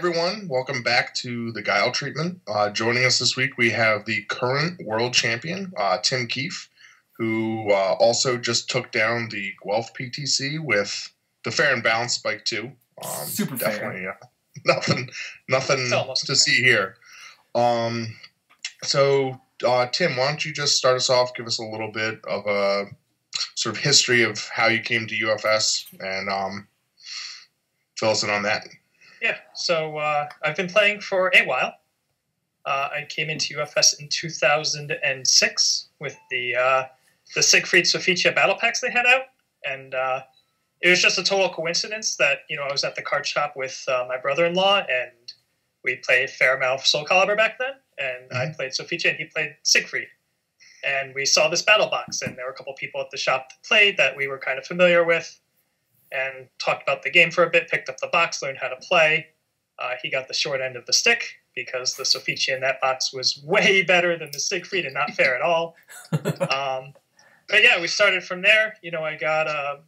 everyone. Welcome back to the Guile treatment. Joining us this week, we have the current world champion, Tim Keefe, who also just took down the Guelph PTC with the fair and balanced Spike 2. Super definitely, fair. Nothing to see here. So, Tim, why don't you just start us off, give us a little bit of a sort of history of how you came to UFS and fill us in on that. Yeah, so I've been playing for a while. I came into UFS in 2006 with the Siegfried Sophitia battle packs they had out, and it was just a total coincidence that I was at the card shop with my brother-in-law, and we played fair amount of Soul Calibur back then, and I played Sophitia and he played Siegfried, and we saw this battle box, and there were a couple people at the shop that played that we were kind of familiar with. And talked about the game for a bit, picked up the box, learned how to play. He got the short end of the stick because the Sophitia in that box was way better than the Siegfried and not fair at all. But yeah, we started from there. I got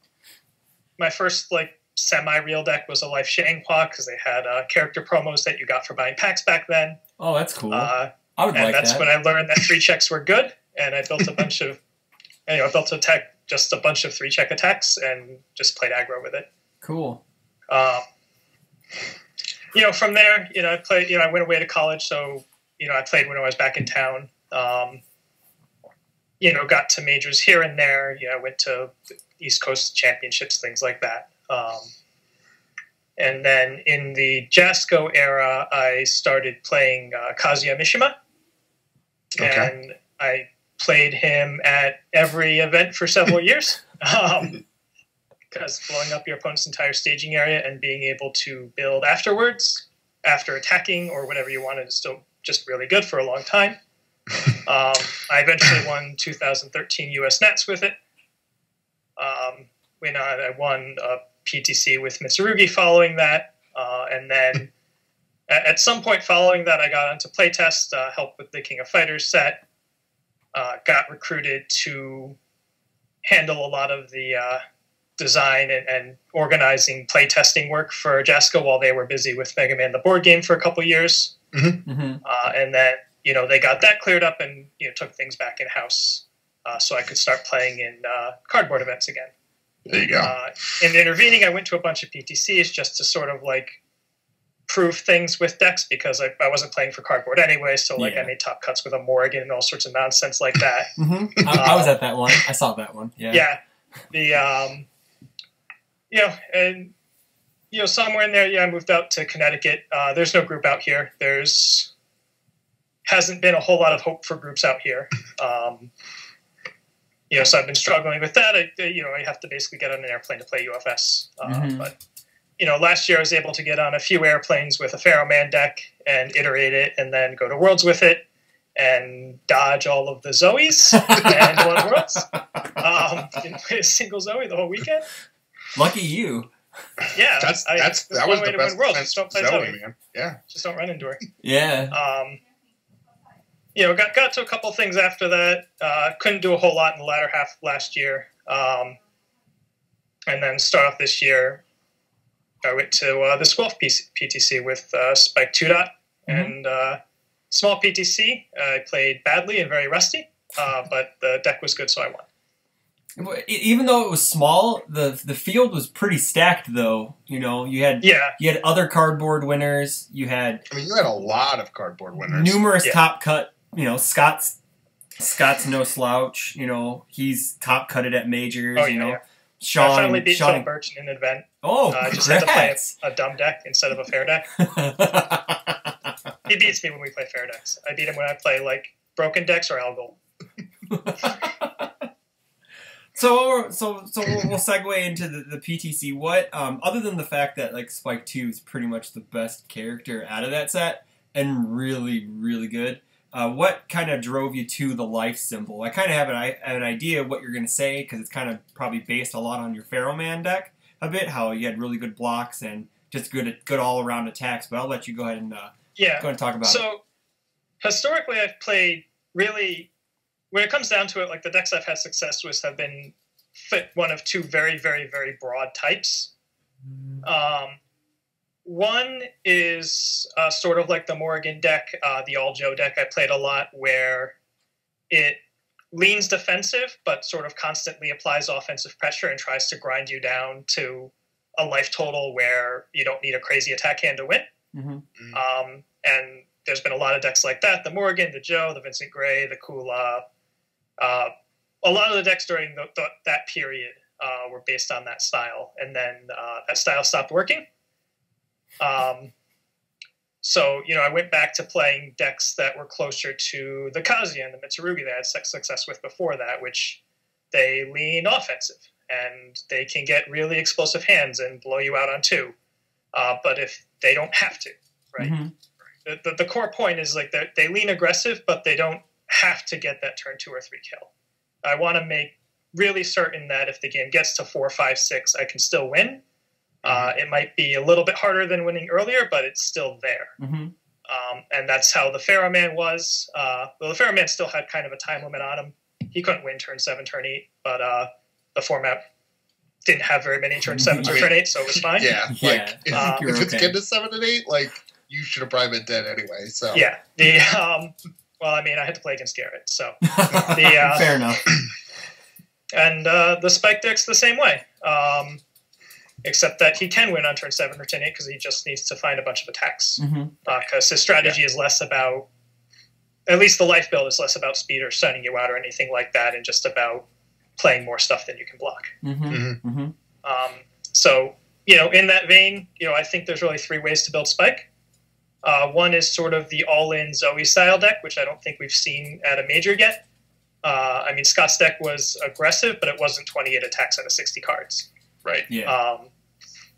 my first semi-real deck was a Life Shanghua because they had character promos that you got for buying packs back then. Oh, that's cool. I would like that. And that's when I learned that 3-checks were good, and I built a bunch of I built a tech. Just a bunch of 3-check attacks and just played aggro with it. Cool. From there, I played. I went away to college, so I played when I was back in town. Got to majors here and there. I went to East Coast championships, things like that. And then in the Jasco era, I started playing Kazuya Mishima, and I played him at every event for several years because blowing up your opponent's entire staging area and being able to build afterwards, after attacking or whatever you wanted, is still just really good for a long time. I eventually won 2013 US Nats with it. When I won a PTC with Mitsurugi following that. And then at some point following that, I got into playtest, helped with the King of Fighters set. Got recruited to handle a lot of the design and organizing playtesting work for Jasco while they were busy with Mega Man the board game for a couple years. And then, they got that cleared up and, took things back in-house so I could start playing in cardboard events again. There you go. In the intervening, I went to a bunch of PTCs just to sort of prove things with decks because I wasn't playing for cardboard anyway, so I made top cuts with a Morrigan and all sorts of nonsense like that. I was at that one. I saw that one. Yeah. The somewhere in there, I moved out to Connecticut. There's no group out here. Hasn't been a whole lot of hope for groups out here. So I've been struggling with that. I have to basically get on an airplane to play UFS. But last year I was able to get on a few airplanes with a Pharaoh Man deck and iterate it and then go to Worlds with it and dodge all of the Zoes and won Worlds. Didn't play a single Zoe the whole weekend. Lucky you. Yeah. That was the best Worlds. Just don't play Zoe, man. Yeah. Just don't run into her. Yeah. Got to a couple things after that. Couldn't do a whole lot in the latter half of last year. And then start off this year, I went to the Guelph PTC with Spike 2 Dot and small PTC. I played badly and very rusty, but the deck was good, so I won. Even though it was small, the field was pretty stacked, though. You had other cardboard winners. You had a lot of cardboard winners. Numerous top cut. Scott's no slouch. He's top cutted at majors. Sean, I finally beat Sean Birch in an event. Oh, I just had to play a dumb deck instead of a fair deck. He beats me when we play fair decks. I beat him when I play broken decks or Algol. So we'll segue into the PTC. What other than the fact that Spike 2 is pretty much the best character out of that set and really, really good. What kind of drove you to the life symbol? I kind of have an idea of what you're going to say because it's kind of probably based a lot on your Pharaoh Man deck a bit, how you had really good blocks and just good all-around attacks, but I'll let you go ahead and go ahead and talk about it. So, historically, I've played really, when it comes down to it, the decks I've had success with have been fit one of two very, very, very broad types. One is sort of like the Morrigan deck, the All Joe deck I played a lot, where it leans defensive, but sort of constantly applies offensive pressure and tries to grind you down to a life total where you don't need a crazy attack hand to win. And there's been a lot of decks like that: the Morrigan, the Joe, the Vincent Gray, the Kula. A lot of the decks during that period were based on that style, and then that style stopped working. So, I went back to playing decks that were closer to the Kazuya and the Mitsurugi that I had success with before that, which they lean offensive, and they can get really explosive hands and blow you out on 2. But if they don't have to, right? The core point is like they lean aggressive, but they don't have to get that turn 2 or 3 kill. I want to make really certain that if the game gets to 4, 5, 6, I can still win. It might be a little bit harder than winning earlier, but it's still there. And that's how the Pharaoh Man was. Well, the Pharaoh Man still had kind of a time limit on him. He couldn't win turn 7, turn 8, but the format didn't have very many turn 7s or turn 8, so it was fine. Yeah, like if it's getting to 7 and 8, like you should have probably been dead anyway. So yeah, well, I mean, I had to play against Garrett, so fair enough. And the Spike deck's the same way. Except that he can win on turn 7 or turn 8 because he just needs to find a bunch of attacks. Because his strategy is less about, at least the life build is less about speed or stunning you out or anything like that, and just about playing more stuff than you can block. So, in that vein, I think there's really 3 ways to build Spike. One is sort of the all-in Zoe style deck, which I don't think we've seen at a major yet. I mean, Scott's deck was aggressive, but it wasn't 28 attacks out of 60 cards. Right. Yeah.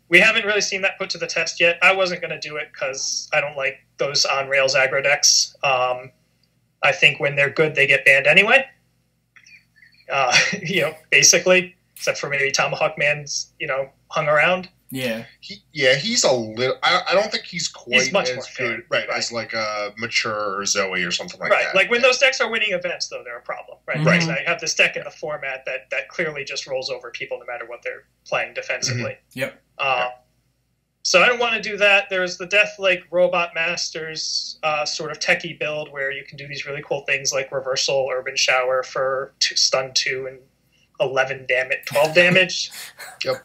We haven't really seen that put to the test yet. I wasn't going to do it because I don't like those on-rails aggro decks. I think when they're good, they get banned anyway. Basically, except for maybe Tomahawk Man's, hung around. Yeah. He's a little. I don't think he's quite He's much as more good, fair. right? As like a mature or Zoe or something like Right. that. Like when those decks are winning events, though, they're a problem, right? Mhm. Because I have this deck in a format that clearly just rolls over people no matter what they're playing defensively. Yep. So I don't want to do that. There's the Death Lake Robot Masters sort of techie build where you can do these really cool things like Reversal, Urban Shower for stun 2 and 12 damage. Yep.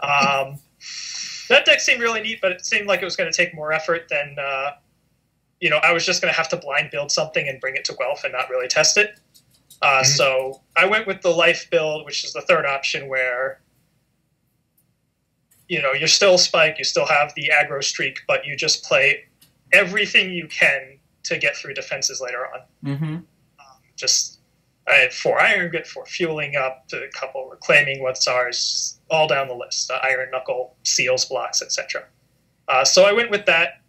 That deck seemed really neat, but it seemed like it was going to take more effort than, I was just going to have to blind build something and bring it to Guelph and not really test it. So I went with the Life build, which is the third option where, you're still Spike, you still have the aggro streak, but you just play everything you can to get through defenses later on. I had 4 Iron Grit, 4 Fueling Up, a couple Reclaiming What's Ours, all down the list. Iron Knuckle, Seals, Blocks, etc. So I went with that.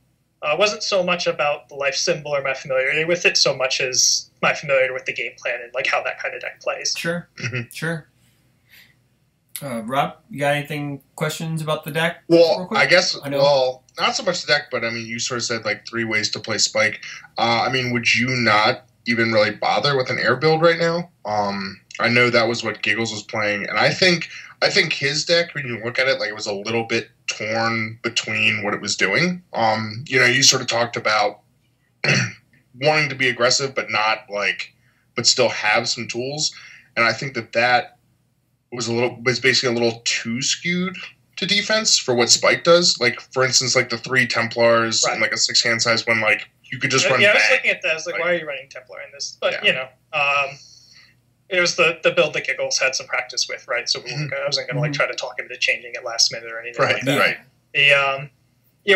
Wasn't so much about the life symbol or my familiarity with it, so much as my familiarity with the game plan and like how that kind of deck plays. Sure. Sure. Rob, you got questions about the deck? Well, I guess, know. not so much the deck, but I mean, you sort of said like 3 ways to play Spike. I mean, would you not even really bother with an air build right now? I know that was what Giggles was playing, and I think his deck, when you look at it, like it was a little bit torn between what it was doing. You sort of talked about wanting to be aggressive, but but still have some tools, and I think that was basically a little too skewed to defense for what Spike does. Like, for instance, like the 3 Templars and like a 6 hand size when like you could just run. Yeah, bang. I was looking at that. I was like, why are you running Templar in this? But it was the build that Giggles had some practice with, right? So I wasn't going to try to talk him into changing it last minute or anything like that. Right.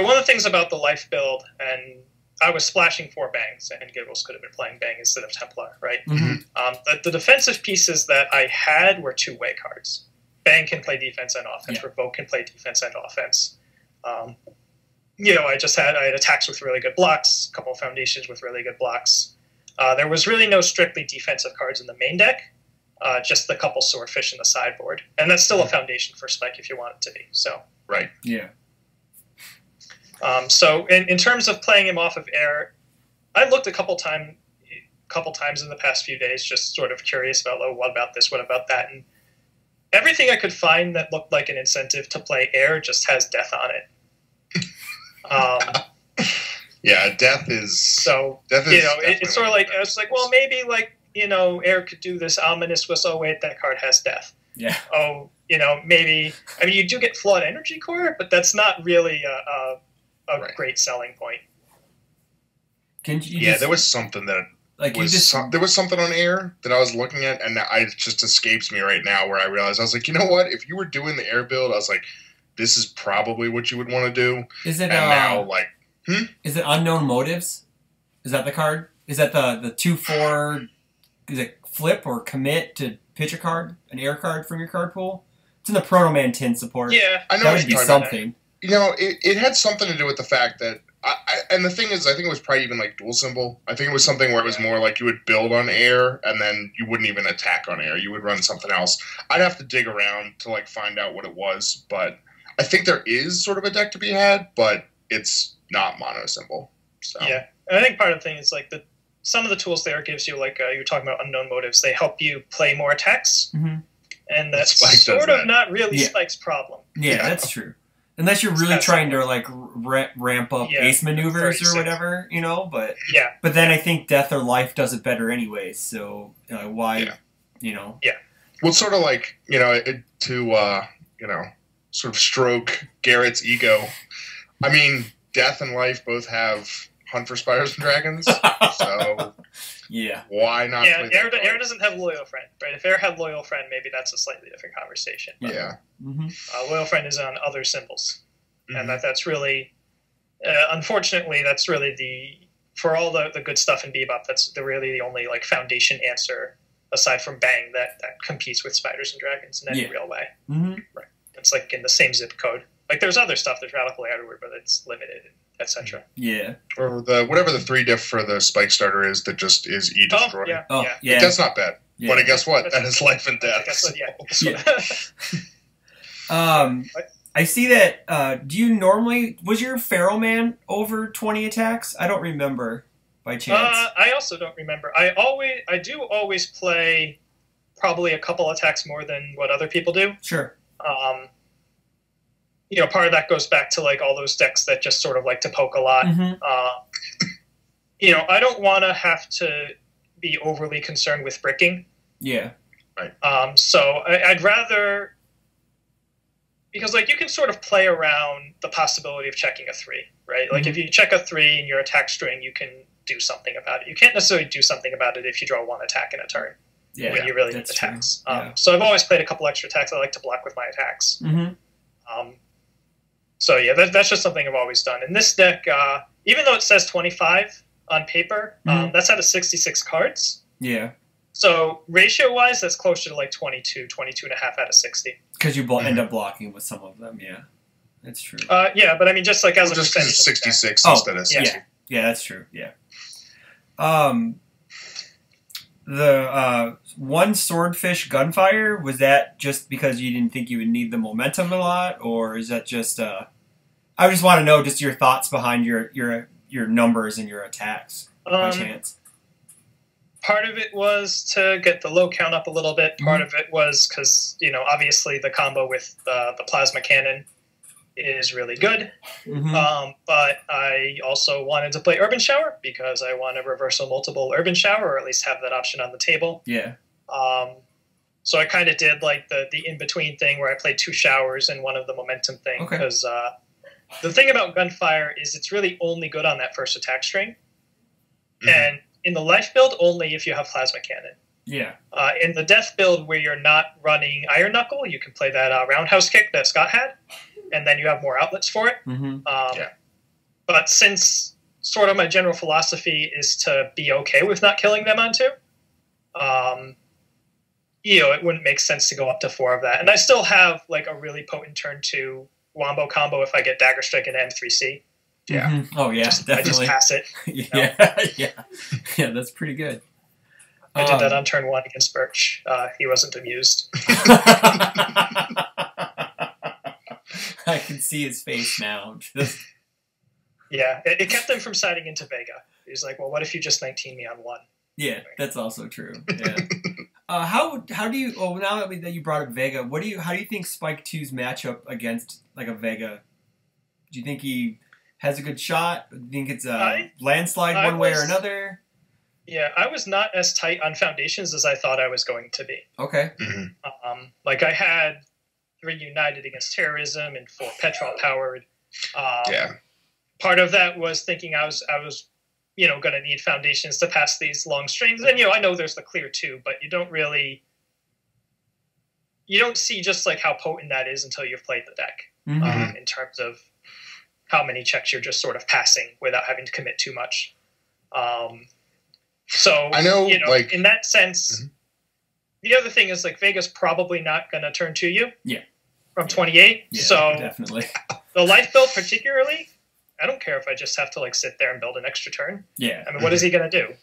One of the things about the life build, and I was splashing 4 bangs, and Giggles could have been playing bang instead of Templar, right? The defensive pieces that I had were 2-way cards. Bang can play defense and offense. Revoke can play defense and offense. I had attacks with really good blocks, a couple of foundations with really good blocks. There was really no strictly defensive cards in the main deck, just the couple Swordfish in the sideboard. And that's still a foundation for Spike if you want it to be. So Right. Yeah. So in terms of playing him off of air, I looked a couple times in the past few days, just sort of curious about, what about this, what about that? And everything I could find that looked like an incentive to play air just has death on it. Yeah, death is So death is you know, definitely it's sort of one like the it's like, well, maybe like air could do this ominous whistle. Oh, wait, that card has death. Yeah. Oh, maybe. I mean, you do get flawed energy core, but that's not really a Right. great selling point. Can you Yeah, just, there was something that like you was just there was something on air that I was looking at, and it just escapes me right now. Where I realized I was like, you know what? If you were doing the air build, I was like, this is probably what you would want to do. is it And now, like, is it Unknown Motives? Is that the card? Is that the 2/4? Is it flip or commit to pitch a card, an air card from your card pool? It's in the Proto Man tin support. Yeah, I know That what would be you're talking about. something. It had something to do with the fact that, and the thing is, I think it was probably even like dual symbol. I think it was something where it was more like you would build on air, and then you wouldn't even attack on air. You would run something else. I'd have to dig around to like find out what it was, but I think there is sort of a deck to be had, but it's not mono symbol. So yeah. And I think part of the thing is like some of the tools there gives you like you're talking about Unknown Motives. They help you play more attacks, and that's Spike does sort of that. not really Yeah. Spike's problem. Yeah, that's true. Unless you're really That's trying to like ramp up ace maneuvers 36. or whatever, but Yeah. But then I think Death or Life does it better anyways. So why, Well, it's sort of like sort of stroke Garrett's ego. I mean, Death and Life both have Hunt for Spiders and Dragons, so yeah, why not? Yeah, play that card? Air doesn't have Loyal Friend, right? If Air had Loyal Friend, maybe that's a slightly different conversation. But, Yeah. Loyal Friend is on other symbols, Mhm. and that's really, unfortunately, that's really for all the good stuff in Bebop, that's really the only like foundation answer aside from Bang that competes with Spiders and Dragons in any real way. Right? It's like in the same zip code. Like there's other stuff, there's Radical Everywhere, but it's limited, etc. Yeah. Or whatever the 3 diff for the Spike starter is that just is E destroy. Yeah. That's not bad. Yeah. But guess what? That is life and death. Guess what? I see that. Do you normally was your Feral Man over 20 attacks? I don't remember by chance. I also don't remember. I do always play probably a couple attacks more than what other people do. Sure. Part of that goes back to like all those decks that just sort of like to poke a lot. I don't want to have to be overly concerned with bricking. Yeah. Right. So I'd rather, because like you can sort of play around the possibility of checking a 3, right? Like if you check a 3 in your attack string, you can do something about it. You can't necessarily do something about it if you draw 1 attack in a turn. Yeah, when you really need that's attacks. true. So I've always played a couple extra attacks. I like to block with my attacks. So yeah, that's just something I've always done. In this deck, even though it says 25 on paper, that's out of 66 cards. Yeah. So ratio-wise, that's closer to like 22 and a half out of 60. Because you end up blocking with some of them, yeah. That's true. Yeah, but I mean, just like as a just percentage. because it's 66 Oh, instead of 60. Yeah, that's true, yeah. The one Swordfish Gunfire, was that just because you didn't think you would need the momentum a lot, or is that just I just want to know just your thoughts behind your numbers and your attacks by chance. Part of it was to get the low count up a little bit. Part of it was because, obviously the combo with the plasma cannon is really good. But I also wanted to play Urban Shower because I want to reversal multiple Urban Shower, or at least have that option on the table. Yeah. So I kind of did like the in-between thing where I played 2 showers and one of the momentum thing. Okay. Because the thing about Gunfire is it's really only good on that first attack string. And in the life build, only if you have Plasma Cannon. Yeah. In the death build where you're not running Iron Knuckle, you can play that roundhouse kick that Scott had, and then you have more outlets for it. But since sort of my general philosophy is to be okay with not killing them on 2, it wouldn't make sense to go up to 4 of that. And I still have like a really potent turn 2 Wombo combo if I get Dagger Strike and M3C. Yeah. Oh, yeah, I definitely. just pass it. Yeah, that's pretty good. I did that on turn 1 against Birch. He wasn't amused. I can see his face now. Yeah, it kept him from siding into Vega. He's like, well, what if you just 19 me on 1? Yeah, that's also true. Yeah. How do you? Oh, now that you brought up Vega, how do you think Spike 2's matchup against like a Vega? Do you think he has a good shot? Do you think it's a I landslide one way or another? Yeah, I was not as tight on foundations as I thought I was going to be. Okay. Like I had 3 United Against Terrorism and 4 petrol powered. Part of that was thinking I was going to need foundations to pass these long strings. And I know there's the clear 2, but you don't see just like how potent that is until you've played the deck. In terms of how many checks you're just sort of passing without having to commit too much. So I know, like, in that sense, the other thing is like Vega's probably not going to turn to you. Yeah. From 28. Yeah, so definitely. The life build particularly, I don't care if I just have to like sit there and build an extra turn. Yeah. I mean, what is he going to do?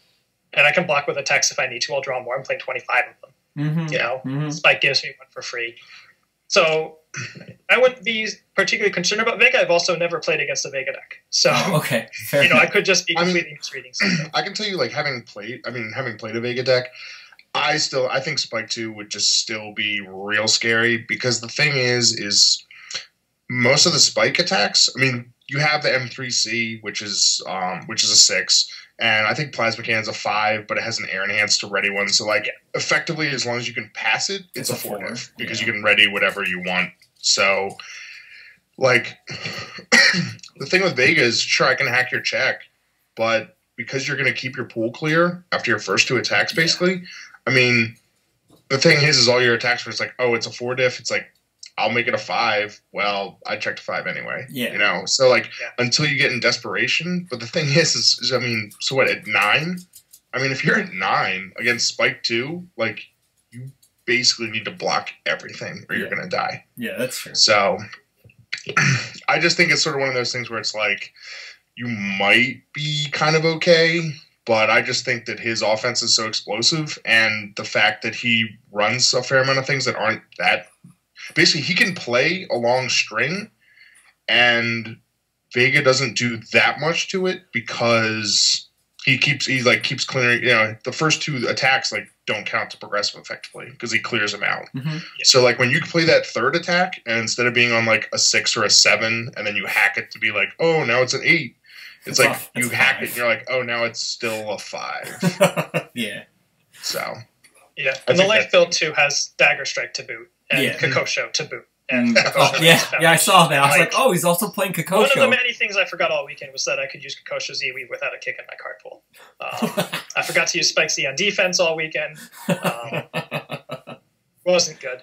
And I can block with attacks if I need to. I'll draw more. I'm playing 25 of them. Spike gives me one for free. So I wouldn't be particularly concerned about Vega. I've also never played against a Vega deck. So, okay. Fair enough. I could just be completely misreading something. I can tell you, like, having played a Vega deck, I think Spike 2 would just still be real scary, because the thing is most of the Spike attacks, I mean, you have the M3C, which is a 6, and I think Plasma Cannon's a 5, but it has an air enhance to ready one. So, like, effectively, as long as you can pass it, it's a 4 diff, because you can ready whatever you want. So, like, the thing with Vega is, sure, I can hack your check, but because you're going to keep your pool clear after your first 2 attacks, basically, I mean, the thing is all your attacks were just like, oh, it's a 4 diff. It's like, I'll make it a 5. Well, I checked a 5 anyway. Yeah. So, like, until you get in desperation. But the thing is, I mean, so what, at 9? I mean, if you're at 9 against Spike 2, like, you basically need to block everything or you're going to die. Yeah, that's true. So, I just think it's sort of one of those things where it's like, you might be kind of okay, but I just think that his offense is so explosive, and the fact that he runs a fair amount of things that aren't that... Basically, he can play a long string, and Vega doesn't do that much to it because he keeps clearing. The first 2 attacks don't count to progressive effectively because he clears them out. So like when you play that 3rd attack, and instead of being on like a 6 or a 7, and then you hack it to be like, oh, now it's an 8. It's like you hack it, and you're like, oh, now it's still a 5. Yeah. So. Yeah, and the life build too has Dagger Strike to boot. And Kokosho to boot. And I saw that. I was like, oh, he's also playing Kokosho. One of the many things I forgot all weekend was that I could use Kokosho Z-Weave without a kick in my card pool. I forgot to use Spike Z on defense all weekend. Wasn't good.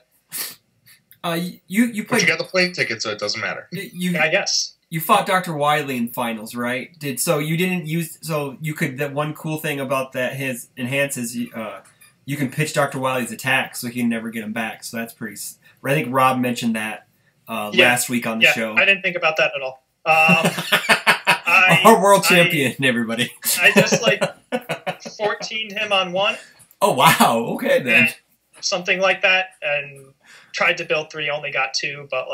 You played. But you got the plane ticket, so it doesn't matter. I guess. You fought Dr. Wily in finals, right? You didn't use... So you could... That one cool thing about that his enhance is... you can pitch Dr. Wily's attack, so he can never get him back. So that's pretty... I think Rob mentioned that last week on the show. I didn't think about that at all. Our world champion, everybody. I just 14'd him on 1. Oh, wow. Okay, then. Something like that, and tried to build 3, only got 2. But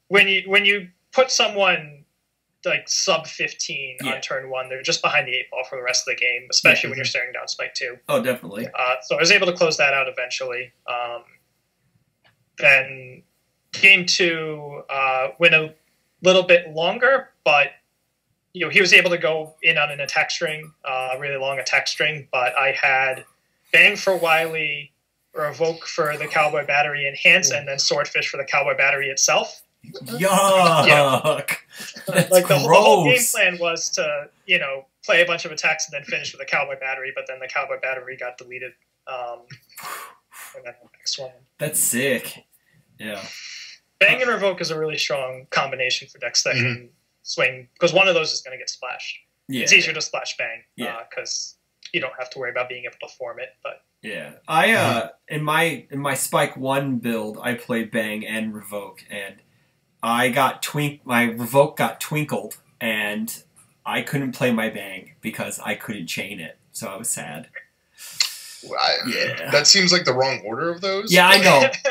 when you put someone sub 15 on turn 1, they're just behind the 8 ball for the rest of the game, especially when you're staring down Spike 2. Oh, definitely. So I was able to close that out eventually. Then game 2 went a little bit longer, but he was able to go in on an attack string, a really long attack string. But I had Bang for Wily, Revoke for the Cowboy Battery Enhance, and then Swordfish for the Cowboy Battery itself. Yuck! The whole game plan was to play a bunch of attacks and then finish with a Cowboy Battery, but then the Cowboy Battery got deleted. And then the next one. That's sick. Yeah. Bang and Revoke is a really strong combination for decks that can swing, because one of those is going to get splashed. Yeah. It's easier to splash Bang because you don't have to worry about being able to form it. But yeah, I in my Spike 1 build, I played Bang and Revoke, and I got my Revoke got twinkled, and I couldn't play my Bang because I couldn't chain it, so I was sad. That seems like the wrong order of those. Yeah,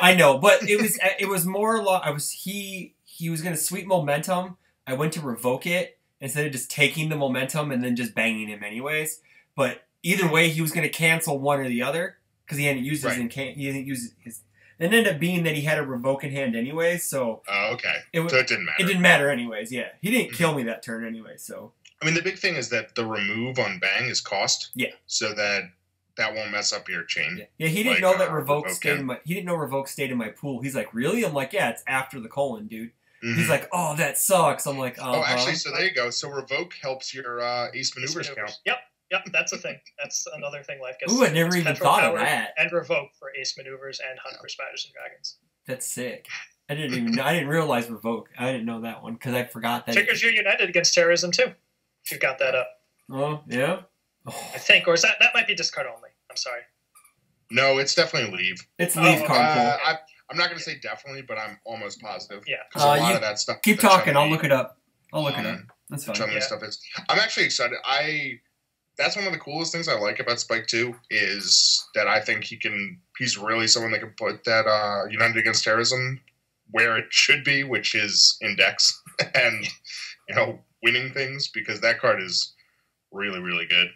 I know, but it was more. He was gonna sweep momentum. I went to revoke it instead of just taking the momentum and then just banging him anyways. But either way, he was gonna cancel one or the other because he hadn't used his. He hadn't used his. It ended up being that he had a revoke in hand anyways, so... Oh, okay. So it didn't matter. It didn't matter anyways, yeah. He didn't kill me that turn anyway, so... I mean, the big thing is that the remove on Bang is cost. Yeah. So that won't mess up your chain. Yeah, he didn't know that revoke stayed in my... He didn't know revoke stayed in my pool. He's like, really? I'm like, yeah, it's after the colon, dude. Mm-hmm. He's like, oh, that sucks. I'm like, oh, actually, so there you go. So revoke helps your ace maneuvers count. Yep, that's a thing. That's another thing life gets. Ooh, I never even thought of that. And revoke for ace maneuvers and hunt for spiders and dragons. That's sick. I didn't realize revoke. I didn't know that one because I forgot that. Triggers you united against terrorism too. If you've got that up. Oh yeah. Oh. I think, or is that might be discard only? I'm sorry. No, it's definitely leave. It's leave card pool. I'm not going to say definitely, but I'm almost positive. Yeah. Because a lot of that stuff. Keep talking. I'll look it up. That's fine. Stuff is. I'm actually excited. That's one of the coolest things I like about Spike 2 is that I think he's really someone that can put that United Against Terrorism where it should be, which is index and, winning things, because that card is really, really good.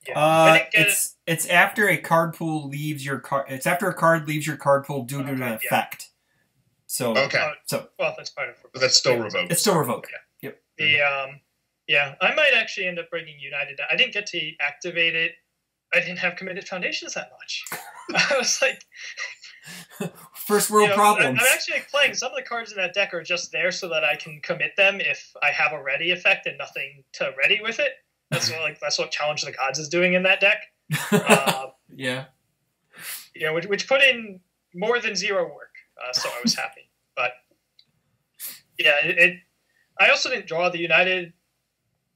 Yeah. It's after a card pool leaves your card. It's after a card leaves your card pool due to an effect. So okay. Well, that's part of it. But that's still revoked. It's still revoked. Yeah. Yep. I might actually end up bringing United. I didn't get to activate it. I didn't have committed foundations that much. I was like, first world problems. I'm actually playing some of the cards in that deck are just there so that I can commit them if I have a ready effect and nothing to ready with it. That's what Challenge the Gods is doing in that deck. Yeah. Which put in more than zero work, so I was happy. But yeah, I also didn't draw the United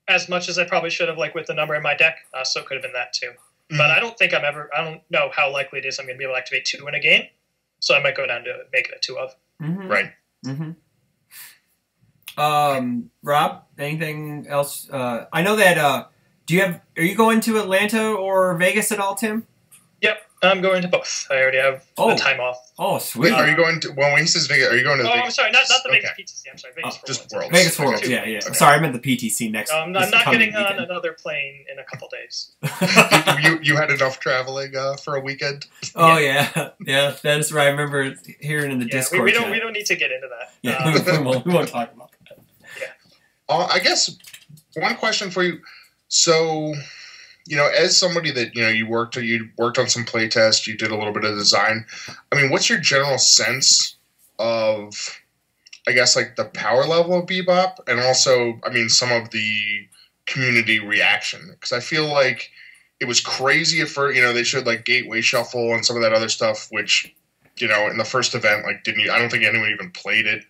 as much as I probably should have, with the number in my deck. So it could have been that too. Mm-hmm. But I don't know how likely it is I'm going to be able to activate 2 in a game. So I might go down to make it a 2 of. Mm-hmm. Right. Mm-hmm. Rob, anything else? I know that, are you going to Atlanta or Vegas at all, Tim? Yep, I'm going to both. I already have the time off. Oh, sweet. Wait, are you going to, when he says Vega, are you going to Vegas? I'm sorry, not the Vegas PTC. I'm sorry, Vegas just Worlds. Vegas Worlds, yeah. Okay. Sorry, I meant the PTC next. I'm not getting on another plane in a couple days. you had enough traveling for a weekend? Oh, yeah. Yeah, that is right. I remember hearing in the Discord we don't need to get into that. Yeah, we won't talk about that. Yeah. I guess one question for you. So, as somebody that, you worked on some playtests, you did a little bit of design. I mean, what's your general sense of, I guess, the power level of Bebop, and also, I mean, some of the community reaction? Because I feel like it was crazy at first. They showed Gateway Shuffle and some of that other stuff, which, in the first event, I don't think anyone even played it.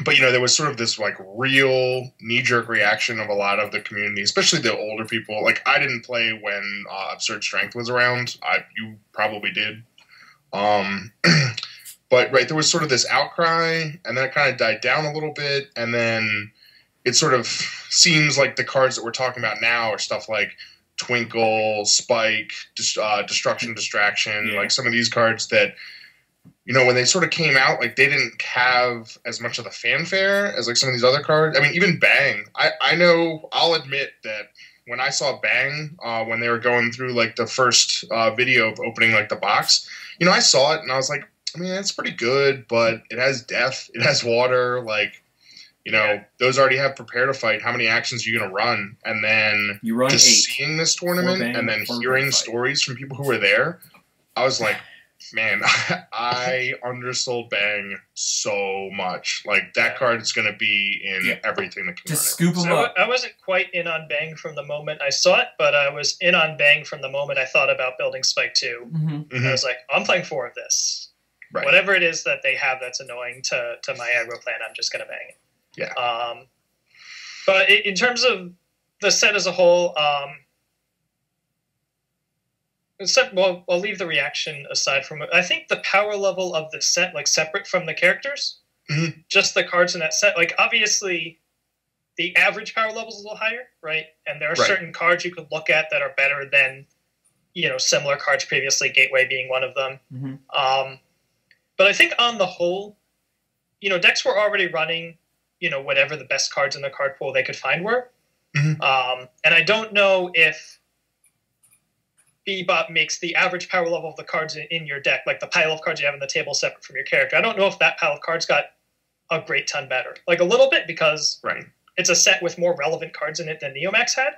But, there was sort of this, real knee-jerk reaction of a lot of the community, especially the older people. I didn't play when Absurd Strength was around. You probably did. But, right, there was sort of this outcry, and then it kind of died down a little bit, and then it sort of seems like the cards that we're talking about now are stuff like Twinkle, Spike, Destruction, Distraction, some of these cards that... when they sort of came out, they didn't have as much of the fanfare as some of these other cards. I mean, even Bang. I know, I'll admit that when I saw Bang, when they were going through the first video of opening the box, I saw it and I was like, I mean, it's pretty good, but it has death, it has water, those already have prepare to fight. How many actions are you going to run? And then you run just 8. Seeing this tournament and then hearing stories from people who were there, I was like, man, I undersold Bang so much. That card is going to be in everything that can just scoop them up. I wasn't quite in on Bang from the moment I saw it, but I was in on Bang from the moment I thought about building Spike 2. Mm-hmm. Mm-hmm. I was like, I'm playing 4 of this. Right. Whatever it is that they have that's annoying to my aggro plan, I'm just going to bang it. Yeah. But in terms of the set as a whole, I'll leave the reaction aside from it. I think the power level of the set, separate from the characters, mm-hmm. just the cards in that set, obviously the average power level is a little higher, right? And there are certain cards you could look at that are better than, similar cards previously, Gateway being one of them. Mm-hmm. But I think on the whole, decks were already running, whatever the best cards in the card pool they could find were. Mm-hmm. And I don't know if Bebop makes the average power level of the cards in your deck, like the pile of cards you have on the table, separate from your character. I don't know if that pile of cards got a great ton better. Like a little bit, because it's a set with more relevant cards in it than Neomax had.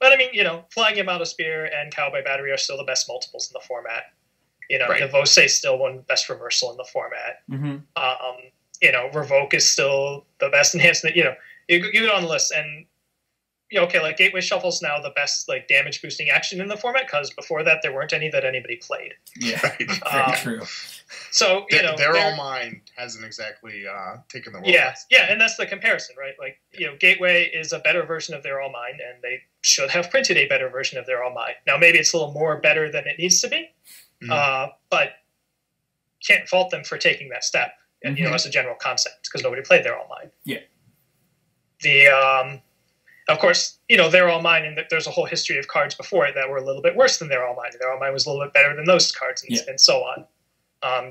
But I mean, Flying Yamato Spear and Cowboy Battery are still the best multiples in the format. Devose is still one best reversal in the format. Revoke is still the best enhancement. You get on the list, and like Gateway Shuffle's now the best like damage boosting action in the format, because before that there weren't any that anybody played. Yeah, very true. So they're all mine hasn't exactly taken the role. Yeah, and that's the comparison, right? Like Gateway is a better version of They're All Mine, and they should have printed a better version of They're All Mine. Now maybe it's a little more better than it needs to be, but can't fault them for taking that step. And as a general concept, because nobody played They're All Mine. Yeah. Of course, They're All Mine, and there's a whole history of cards before it that were a little bit worse than They're All Mine. They're All Mine was a little bit better than those cards, and so on.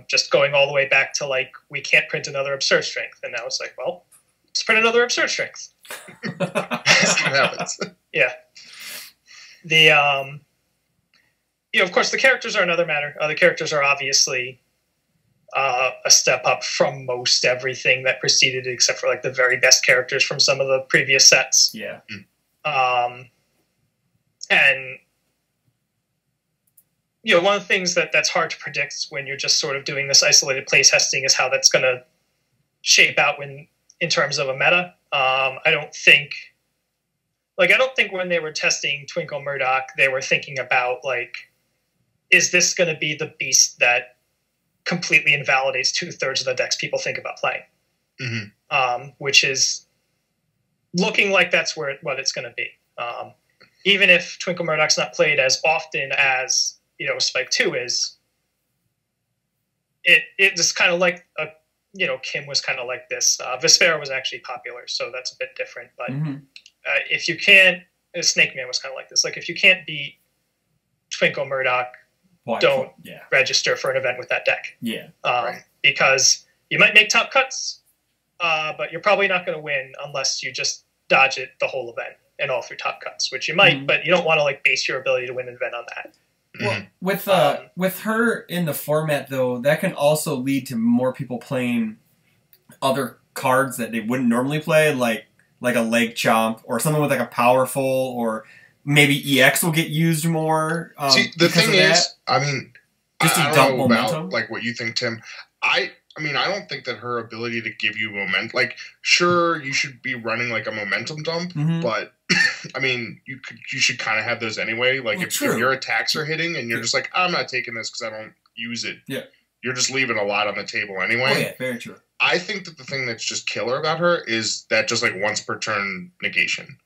Just going all the way back to, like, we can't print another Absurd Strength. And now it's like, well, let's print another Absurd Strength. See what happens. Yeah. Of course, the characters are another matter. The characters are obviously a step up from most everything that preceded it, except for, like, the very best characters from some of the previous sets. Yeah. And one of the things that's hard to predict when you're just sort of doing this isolated play testing is how that's going to shape out in terms of a meta. I don't think when they were testing Twinkle Murdock, they were thinking about, like, is this going to be the beast that completely invalidates 2/3 of the decks people think about playing? Which is looking like that's what it's going to be. Even if Twinkle Murdock's not played as often as Spike 2 is, it just kind of like Kim was kind of like this. Vespera was actually popular, so that's a bit different. But if you can't, Snake Man was kind of like this. Like, if you can't beat Twinkle Murdock, don't register for an event with that deck. Yeah, because you might make top cuts, but you're probably not going to win unless you just dodge it the whole event and all through top cuts, which you might, but you don't want to like base your ability to win an event on that. Well, with her in the format, though, that can also lead to more people playing other cards that they wouldn't normally play, like a Leg Chomp or something with like a powerful, or maybe EX will get used more. See, the thing is, I mean, just I don't know about like what you think, Tim. I mean, I don't think that her ability to give you momentum, like, sure, you should be running like a momentum dump, but I mean, you should kind of have those anyway. Like, if your attacks are hitting and you're just like, I'm not taking this because I don't use it. Yeah, you're just leaving a lot on the table anyway. Oh yeah, very true. I think that the thing that's just killer about her is that just like once per turn negation.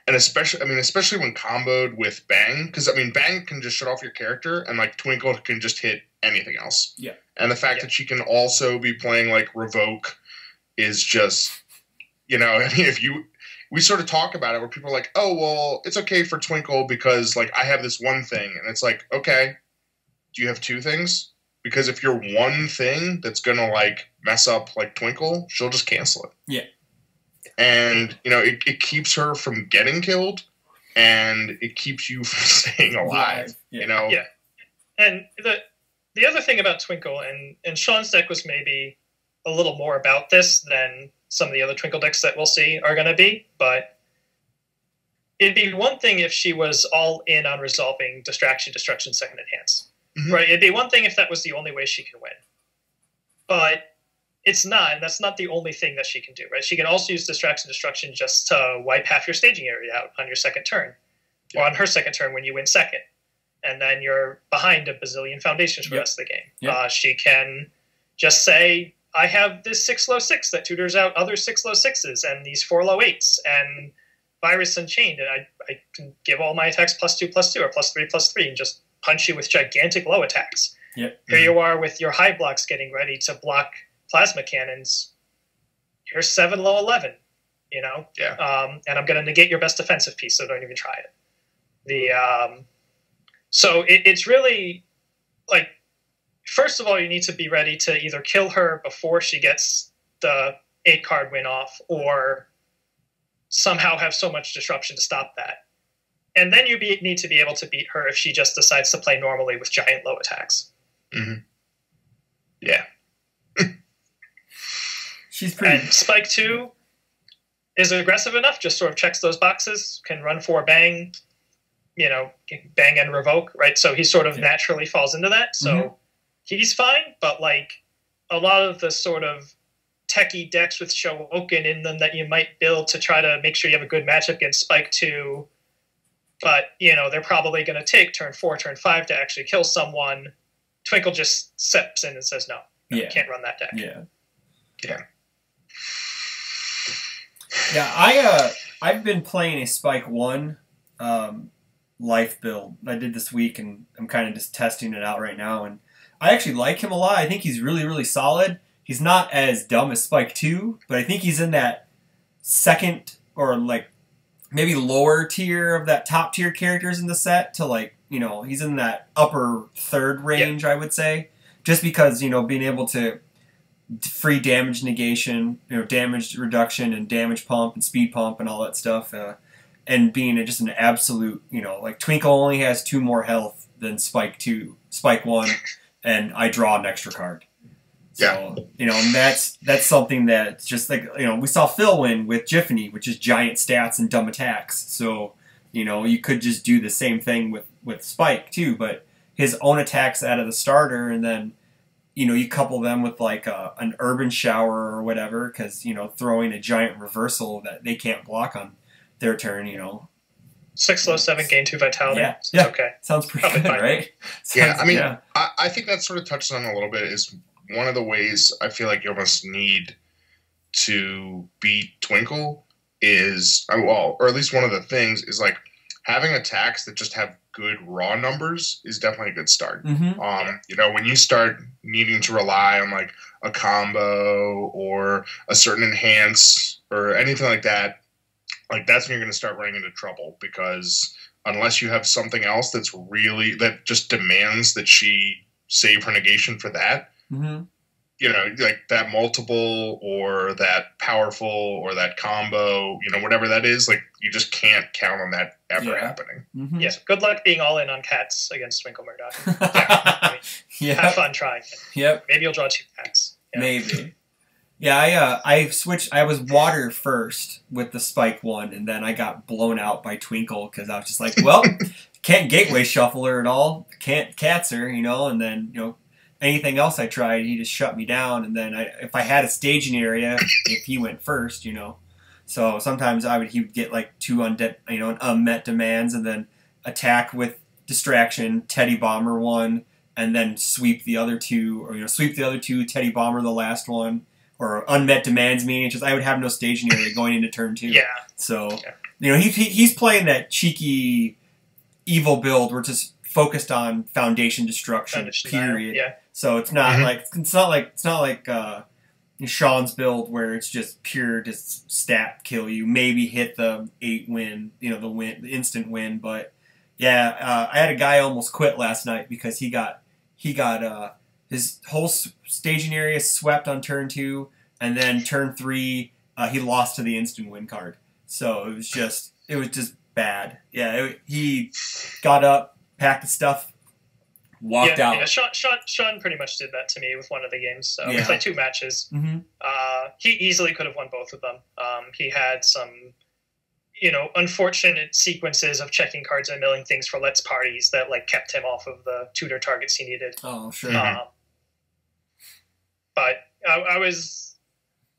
And especially when comboed with Bang, because I mean, Bang can just shut off your character, and like Twinkle can just hit anything else. Yeah. And the fact that she can also be playing like Revoke is just, I mean, we sort of talk about it where people are like, oh, well, it's okay for Twinkle because like I have this one thing, and it's like, okay, do you have two things? Because if you're one thing that's gonna like mess up like Twinkle, she'll just cancel it. Yeah. And, it keeps her from getting killed, and it keeps you from staying alive, Yeah. And the other thing about Twinkle, and Sean's deck was maybe a little more about this than some of the other Twinkle decks that we'll see are going to be, but it'd be one thing if she was all in on resolving Distraction, Destruction, Second Enhance. Right? It'd be one thing if that was the only way she can win. But it's not, and that's not the only thing that she can do, right? She can also use Distraction Destruction just to wipe half your staging area out on your second turn, or on her second turn when you win second, and then you're behind a bazillion foundations for the rest of the game. She can just say, I have this 6 low 6 that tutors out other 6 low 6s and these 4 low 8s and Virus Unchained, and I can give all my attacks +2/+2 or +3/+3 and just punch you with gigantic low attacks. Here you are with your high blocks getting ready to block plasma cannons. You're 7 low 11, and I'm going to negate your best defensive piece, so don't even try it. So it's really like, first of all, you need to be ready to either kill her before she gets the 8-card win off, or somehow have so much disruption to stop that. And then you need to be able to beat her if she just decides to play normally with giant low attacks. Mm-hmm. Yeah. She's pretty. And Spike 2 is aggressive enough, just sort of checks those boxes, can run 4 bang, bang and revoke, right? So he sort of naturally falls into that. So he's fine, but like a lot of the sort of techie decks with Showoken in them that you might build to try to make sure you have a good matchup against Spike 2, but, they're probably going to take turn 4, turn 5 to actually kill someone. Twinkle just steps in and says, no, you can't run that deck. Yeah. Yeah. Yeah, I've been playing a Spike 1 life build I did this week, and I'm kind of just testing it out right now, and I actually like him a lot. I think he's really, really solid. He's not as dumb as Spike 2, but I think he's in that second or like maybe lower tier of that top tier characters in the set to like, he's in that upper third range, I would say, just because, being able to free damage negation, damage reduction and damage pump and speed pump and all that stuff, and being just an absolute, like Twinkle only has 2 more health than Spike 1, and I draw an extra card. So, and that's something that's just like, we saw Phil win with Jiffany, which is giant stats and dumb attacks. So, you could just do the same thing with Spike too, but his own attacks out of the starter, and then, you couple them with like an urban shower or whatever, because, throwing a giant reversal that they can't block on their turn, 6 low, 7 gain 2 vitality. Yeah. Okay. Sounds pretty good, right? I think that sort of touches on a little bit is one of the ways I feel like you almost need to beat Twinkle is, or at least one of the things is like having attacks that just have good raw numbers is definitely a good start. When you start needing to rely on like a combo or a certain enhance or anything like that, like that's when you're going to start running into trouble, because unless you have something else that just demands that she save her negation for that, like that multiple or that powerful or that combo, whatever that is, like you just can't count on that ever happening. Yes, good luck being all in on cats against Twinkle Murdock. Have fun trying it. Yep. Maybe you'll draw 2 cats. Maybe. Yeah, I switched. I was water first with the Spike 1, and then I got blown out by Twinkle because I was just like, well, can't gateway shuffle her at all. Can't cats her, and then, anything else I tried, he just shut me down. And then if I had a staging area, if he went first, so sometimes he would get like 2 unmet demands, and then attack with distraction, Teddy Bomber 1, and then sweep the other 2, or sweep the other 2, Teddy Bomber the last one, or unmet demands, meaning it's just I would have no staging area going into turn 2. Yeah. So he's playing that cheeky evil build where it's just focused on foundation destruction. Period. Yeah. So it's not like Sean's build where it's just pure just stat kill you. Maybe hit the 8 win, the instant win. But yeah, I had a guy almost quit last night because he got his whole staging area swept on turn 2, and then turn 3 he lost to the instant win card. So it was just bad. Yeah, he got up, packed the stuff, walked out. Yeah, Sean pretty much did that to me with one of the games. We played 2 matches. He easily could have won both of them. He had some, unfortunate sequences of checking cards and milling things for Let's parties that like kept him off of the tutor targets he needed. Oh, sure. But I was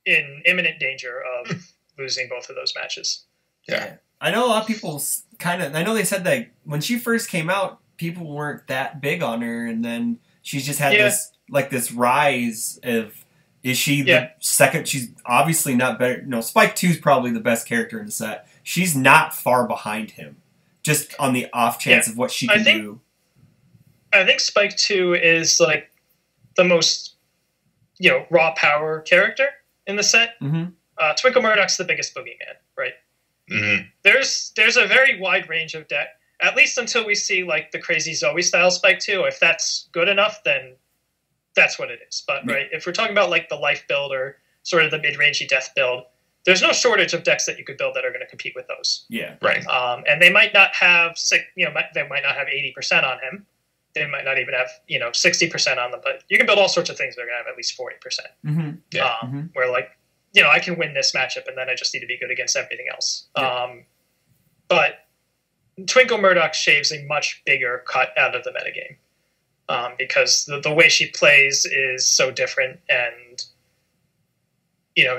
in imminent danger of losing both of those matches. Yeah. I know a lot of people I know they said that when she first came out, people weren't that big on her, and then she's just had this rise of, is she the second? She's obviously not better. No, Spike 2 is probably the best character in the set. She's not far behind him, just on the off chance of what she can do. I think Spike 2 is like the most, raw power character in the set. Twinkle Murdock's the biggest boogeyman, right? There's a very wide range of deck, at least until we see like the crazy Zoe style Spike 2. If that's good enough, then that's what it is. But right, if we're talking about like the life build or sort of the mid-rangey death build, there's no shortage of decks that you could build that are going to compete with those. Yeah. Right. And they might not have they might not have 80% on him. They might not even have 60% on them, but you can build all sorts of things that are going to have at least 40%. Mm-hmm. Yeah. Where I can win this matchup, and then I just need to be good against everything else. Yeah. But Twinkle Murdock shaves a much bigger cut out of the metagame because the way she plays is so different, and you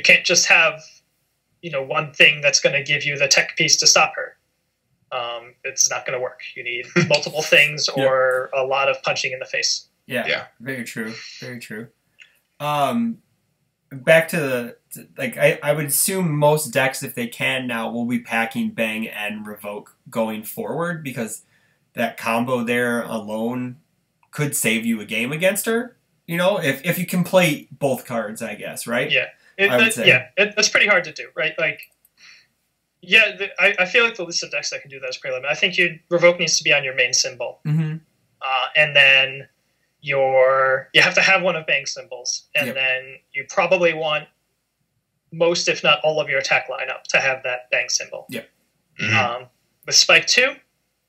can't just have one thing that's going to give you the tech piece to stop her. It's not going to work. You need multiple things or a lot of punching in the face. Yeah. Very true. Very true. Back to I would assume most decks, if they can now, will be packing Bang and Revoke going forward, because that combo there alone could save you a game against her. If you can play both cards, I guess, right? Yeah. It's pretty hard to do, right? I feel like the list of decks that can do that is pretty limited. I think Revoke needs to be on your main symbol. Mm-hmm. And then you have to have one of Bang's symbols. And then you probably want most, if not all, of your attack lineup to have that Bang symbol. Yeah. Mm-hmm. With Spike 2,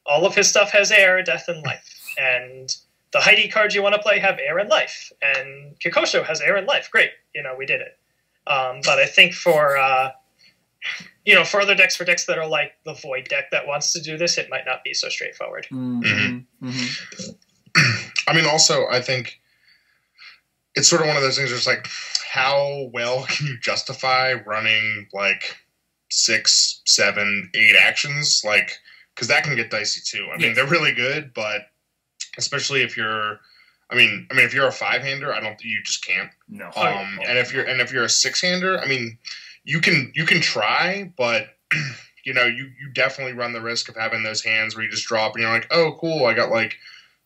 all of his stuff has air, death, and life. And the Heidi cards you want to play have air and life. And Kikosho has air and life. Great. We did it. But I think for other decks, that are like the Void deck that wants to do this, it might not be so straightforward. Mm-hmm. Mm-hmm. I mean, also, I think it's sort of one of those things where it's like, how well can you justify running 6, 7, 8 actions? Because that can get dicey too. I mean, they're really good, but especially if you're, if you're a 5-hander, you just can't. No. And if you're a 6-hander, I mean, you can try, but you definitely run the risk of having those hands where you just drop and you're like, oh, cool, I got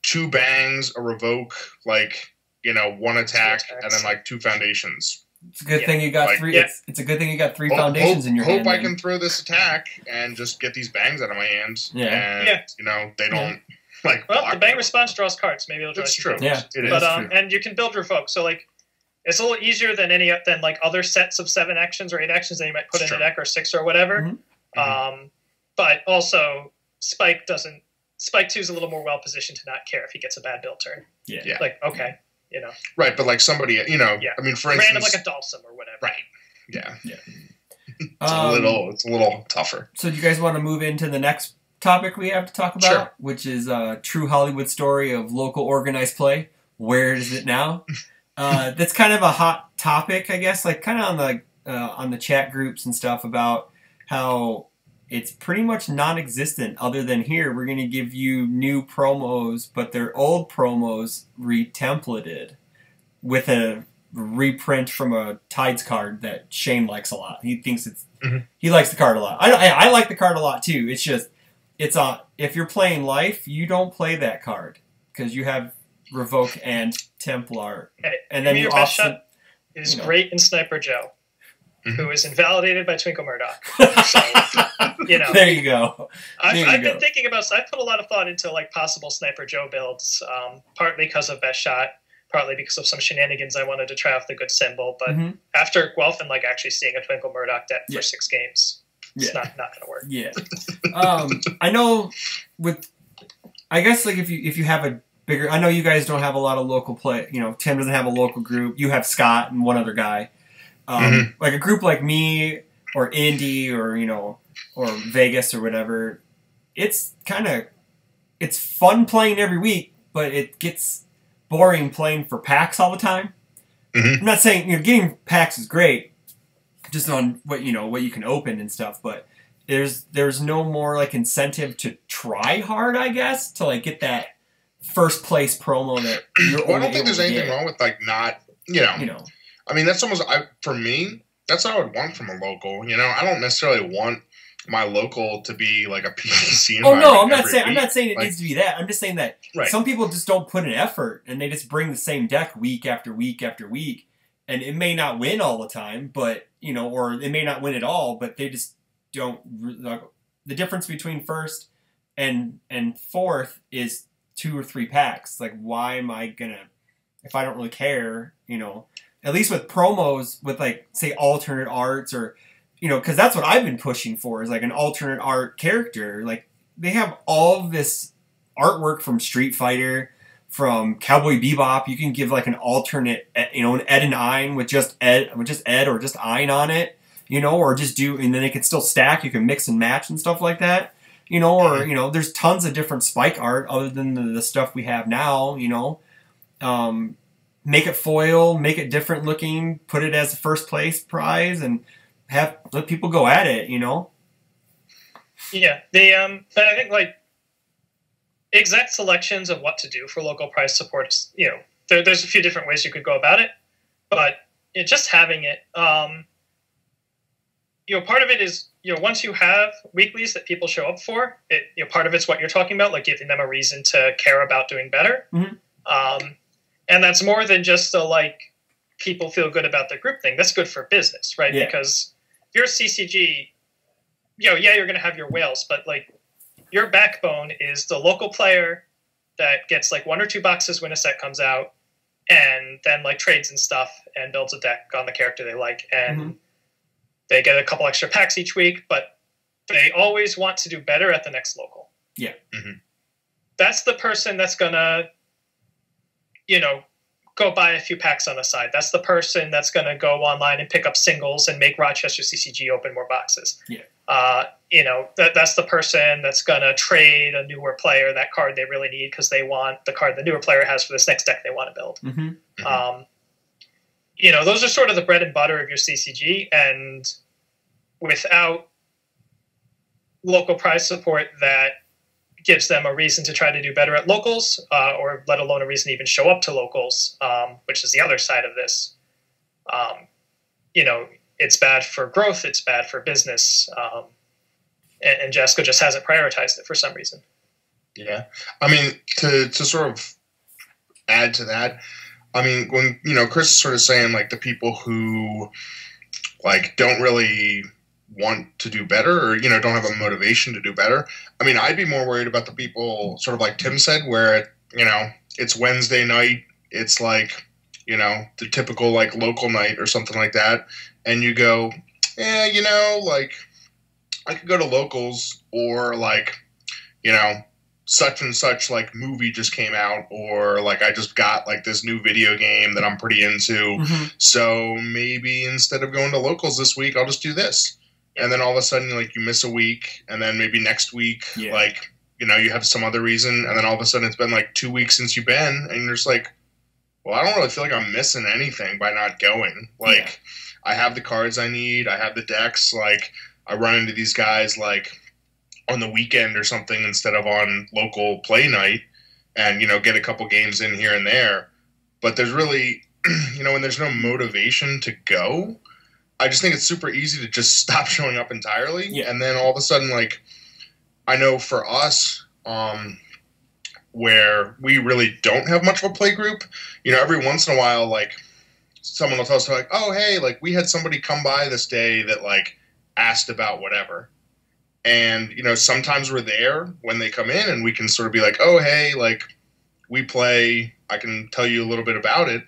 2 bangs, a revoke, 1 attack, and then 2 foundations. It's a good thing you got 3. It's a good thing you got 3 foundations in your hand. Hope I can throw this attack and just get these bangs out of my hands. Yeah. And they don't the bang response draws cards. Maybe it'll draw. That's true. Yeah, it is. But and you can build revoke. So it's a little easier than other sets of 7 actions or 8 actions that you might put in a deck, or 6 or whatever. Mm-hmm. But also Spike 2 is a little more well positioned to not care if he gets a bad build turn. Yeah. Okay. Right, but somebody, I mean, for instance, random like a Dalsum or whatever. Right. Yeah. Yeah. It's a little tougher. So do you guys want to move into the next topic we have to talk about, Sure. which is a true Hollywood story of local organized play? Where is it now? That's kind of a hot topic, I guess, kind of on the chat groups and stuff, about how it's pretty much non-existent, other than here we're going to give you new promos, but they're old promos retemplated with a reprint from a Tides card that Shane likes a lot. He thinks he likes the card a lot. I like the card a lot too. It's just if you're playing Life, you don't play that card because you have Revoke and Templar, and then your best shot is great in Sniper Joe, who is invalidated by Twinkle Murdock. So, there you go. I've been thinking about. I put a lot of thought into possible Sniper Joe builds, partly because of best shot, partly because of some shenanigans I wanted to try off the good symbol. But after Guelph and actually seeing a Twinkle Murdock deck for 6 games, it's not going to work. Yeah. I know I guess if you have a bigger, I know you guys don't have a lot of local play. Tim doesn't have a local group. You have Scott and one other guy. A group like me or Indy or or Vegas or whatever, it's fun playing every week, but it gets boring playing for packs all the time. I'm not saying getting packs is great, just on what you can open and stuff, but there's no more incentive to try hard, I guess, to get that first place promo that you're. Well, I don't think there's anything wrong with not I mean, that's almost for me. That's what I would want from a local. I don't necessarily want my local to be a PTC. Oh no, I'm not saying it needs to be that. I'm just saying that right. Some people just don't put an effort and they just bring the same deck week after week after week, and it may not win all the time, but or it may not win at all, but they just don't. The difference between first and fourth is 2 or 3 packs. Why am I gonna, if I don't really care, at least with promos with like say alternate arts or because that's what I've been pushing for is like an alternate art character. Like they have all of this artwork from Street Fighter, from Cowboy Bebop. You can give like an alternate, an Ed and Ein with just Ed or just Ein on it, or just do, and then it can still stack. You can mix and match and stuff like that, or there's tons of different Spike art other than the stuff we have now. Make it foil, make it different looking, put it as a first place prize, and let people go at it. Yeah, I think like exact selections of what to do for local prize support is, there's a few different ways you could go about it, but just having it, part of it is, once you have weeklies that people show up for, part of it's what you're talking about, like giving them a reason to care about doing better. Mm-hmm. And that's more than just like people feel good about the group thing. That's good for business, right? Yeah. Because if you're a CCG, you're going to have your whales, but like your backbone is the local player that gets like 1 or 2 boxes when a set comes out, and then like trades and stuff and builds a deck on the character they like, and mm-hmm. they get a couple extra packs each week, but they always want to do better at the next local. Yeah. Mm-hmm. That's the person that's gonna, go buy a few packs on the side. That's the person that's gonna go online and pick up singles and make Rochester CCG open more boxes. Yeah. That's the person that's gonna trade a newer player that card they really need because they want the card the newer player has for this next deck they want to build. Mm-hmm. Mm-hmm. Those are sort of the bread and butter of your CCG, and without local prize support that gives them a reason to try to do better at locals, or let alone a reason to even show up to locals, which is the other side of this. It's bad for growth, it's bad for business, and Jesco just hasn't prioritized it for some reason. Yeah. I mean, to sort of add to that, I mean, when, Chris is sort of saying, like, the people who, like, don't really want to do better or, don't have a motivation to do better, I mean, I'd be more worried about the people, sort of like Tim said, where, it's Wednesday night, it's like, the typical, like, local night or something like that, and you go, like, I could go to locals, or, like, such and such, like, movie just came out, or, like, I just got, like, this new video game that I'm pretty into, mm-hmm. so maybe instead of going to locals this week, I'll just do this. And then all of a sudden, like, you miss a week, and then maybe next week, like, you have some other reason, and then all of a sudden it's been, like, 2 weeks since you've been, and you're just like, well, I don't really feel like I'm missing anything by not going. Like, I have the cards I need, I have the decks, like, I run into these guys, like, on the weekend or something instead of on local play night, and, get a couple games in here and there. But there's really, when there's no motivation to go, I just think it's super easy to just stop showing up entirely. Yeah. And then all of a sudden, like, I know for us, where we really don't have much of a play group, every once in a while, like, someone will tell us, like, oh, hey, like, we had somebody come by this day that, like, asked about whatever. And, sometimes we're there when they come in, and we can sort of be like, oh, hey, like, we play, I can tell you a little bit about it.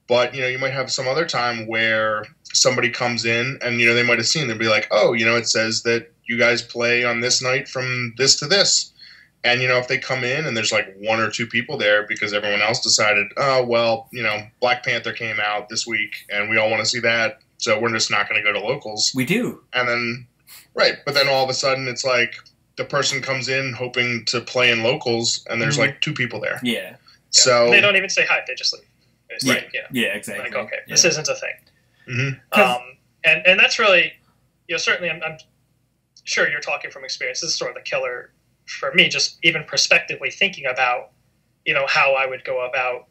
But, you might have some other time where somebody comes in and, they might have seen, they'll be like, oh, it says that you guys play on this night from this to this. And, if they come in and there's like 1 or 2 people there because everyone else decided, oh, well, Black Panther came out this week and we all want to see that, so we're just not going to go to locals. We do. And then, right, but then all of a sudden it's like the person comes in hoping to play in locals and there's mm-hmm. like 2 people there. Yeah. So and they don't even say hi, they just leave. Yeah, exactly. Like, okay, this isn't a thing. Mm-hmm. And that's really, certainly I'm sure you're talking from experience. This is sort of the killer for me, just even prospectively thinking about, how I would go about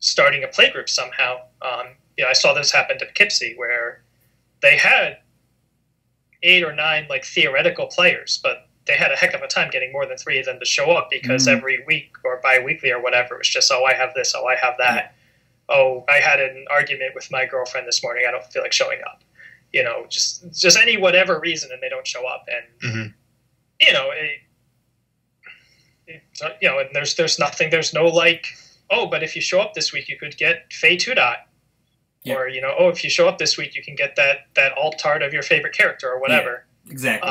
starting a playgroup somehow. I saw this happen to Poughkeepsie, where they had 8 or 9 like theoretical players, but they had a heck of a time getting more than 3 of them to show up because every week or bi-weekly or whatever, it was just, oh, I have this, oh, I have that. Oh, I had an argument with my girlfriend this morning, I don't feel like showing up. Just any whatever reason, and they don't show up. And, mm-hmm. And there's nothing, there's no like, oh, but if you show up this week, you could get Fey 2 Dot. Yeah. Or, oh, if you show up this week, you can get that alt-art of your favorite character or whatever. Yeah, exactly.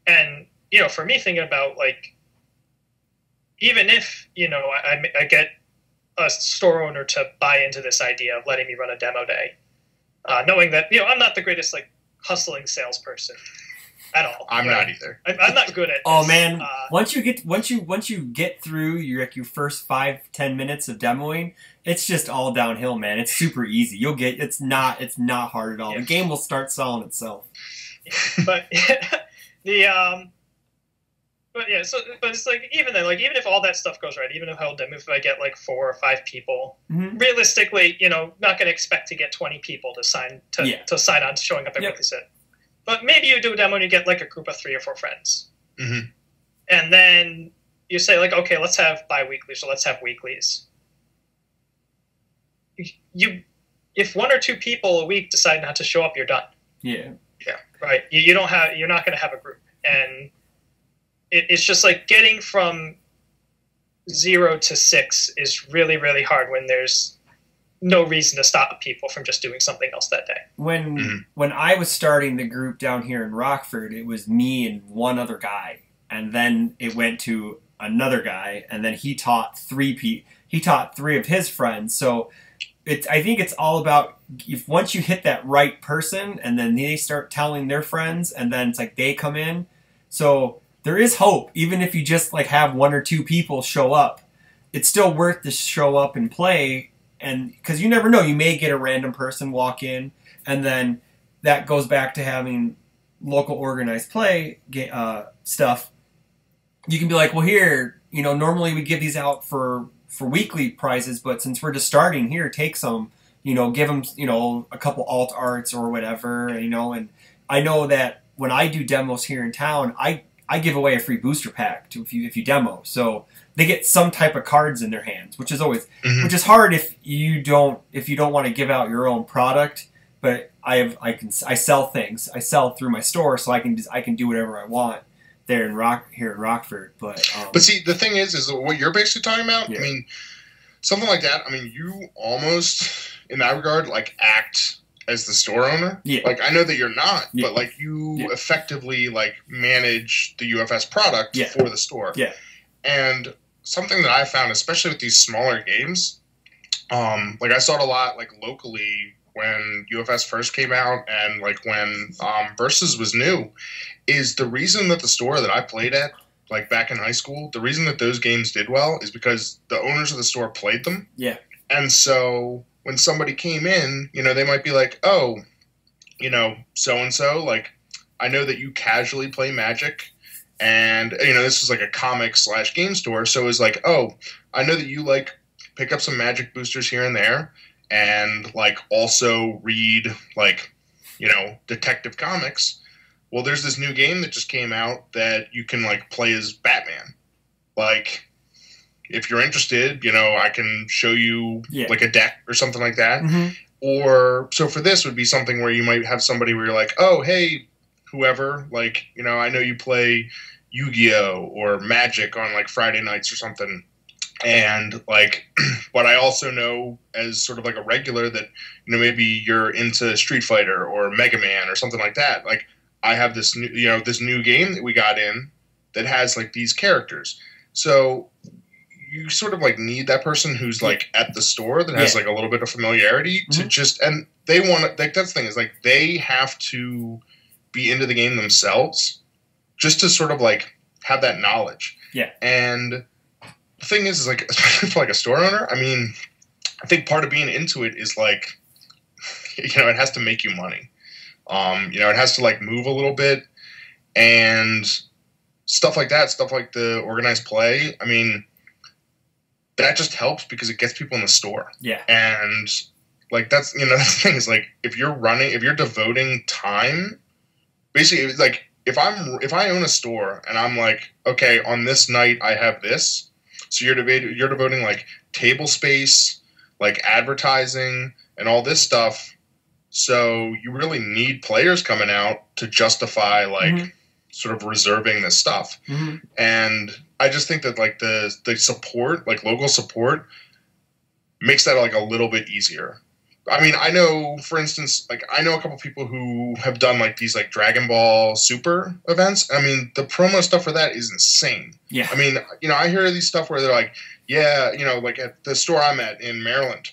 And, for me, thinking about, like, even if, I get a store owner to buy into this idea of letting me run a demo day, knowing that, I'm not the greatest, like, hustling salesperson at all. I'm not either. I'm not good at this. Oh man, once you get through your first 5-10 minutes of demoing, it's just all downhill, man. It's super easy. It's not hard at all. Yeah. The game will start selling itself. But but it's like, even then, like, even if all that stuff goes right, even if I get like 4 or 5 people, realistically, not going to expect to get 20 people to sign on to showing up at weekly set. But maybe you do a demo and you get like a group of 3 or 4 friends. Mm-hmm. And then you say, like, okay, let's have bi-weekly, so let's have weeklies. If 1 or 2 people a week decide not to show up, you're done. Yeah. Yeah. Right. You're not going to have a group. And it's just like getting from 0 to 6 is really, really hard when there's no reason to stop people from just doing something else that day. When I was starting the group down here in Rockford, it was me and 1 other guy, and then it went to another guy, and then he taught 3 of his friends. So I think it's all about, if once you hit that right person, and then they start telling their friends, and then it's like they come in. So there is hope, even if you just like have 1 or 2 people show up. It's still worth to show up and play. And because you never know, you may get a random person walk in, and then that goes back to having local organized play stuff. You can be like, well, here, normally we give these out for weekly prizes, but since we're just starting here, take some, give them, a couple alt arts or whatever, and I know that when I do demos here in town, I give away a free booster pack if you demo, so they get some type of cards in their hands, which is always which is hard if you don't want to give out your own product. But I sell things. I sell through my store, so I can do whatever I want here in Rockford. But see, the thing is what you're basically talking about. Yeah. I mean, something like that. I mean, you almost in that regard like act as the store owner. Yeah. Like, I know that you're not, Yeah. but like you effectively like manage the UFS product for the store. Yeah. And something that I found, especially with these smaller games, like I saw it a lot like locally when UFS first came out, and like when Versus was new, is the reason that the store that I played at, like back in high school, the reason that those games did well is because the owners of the store played them. Yeah. And so when somebody came in, they might be like, oh, so-and-so, like, I know that you casually play Magic, and, this was like a comic/game store, so it was like, oh, I know that you, like, pick up some Magic boosters here and there, and, like, also read, like, detective comics. Well, there's this new game that just came out that you can, like, play as Batman. Like, if you're interested, I can show you like a deck or something like that. Mm-hmm. Or so for this would be something where you might have somebody where you're like, oh, hey, whoever, like, I know you play Yu-Gi-Oh! Or Magic on like Friday nights or something. And like, but I also know as sort of like a regular that, maybe you're into Street Fighter or Mega Man or something like that. Like, I have this new, this new game that we got in that has like these characters. So you sort of like need that person who's like at the store that has like a little bit of familiarity to just, and they want to, like, that's the thing is like they have to be into the game themselves just to sort of like have that knowledge. Yeah. And the thing is like, especially for like a store owner, I mean, I think part of being into it is like, it has to make you money. It has to like move a little bit and stuff like that, stuff like the organized play. I mean, that just helps because it gets people in the store. Yeah. And like, that's, that's the thing is like, if you're devoting time, basically it's like, if I own a store and I'm like, okay, on this night I have this, so you're devoting like table space, like advertising and all this stuff. So you really need players coming out to justify like sort of reserving this stuff. Mm-hmm. And I just think that like the support, like local support, makes that like a little bit easier I mean, I know, for instance, like I know a couple people who have done like these like Dragon Ball Super events. I mean, the promo stuff for that is insane. Yeah. I mean, I hear these stuff where they're like, yeah, like at the store I'm at in Maryland,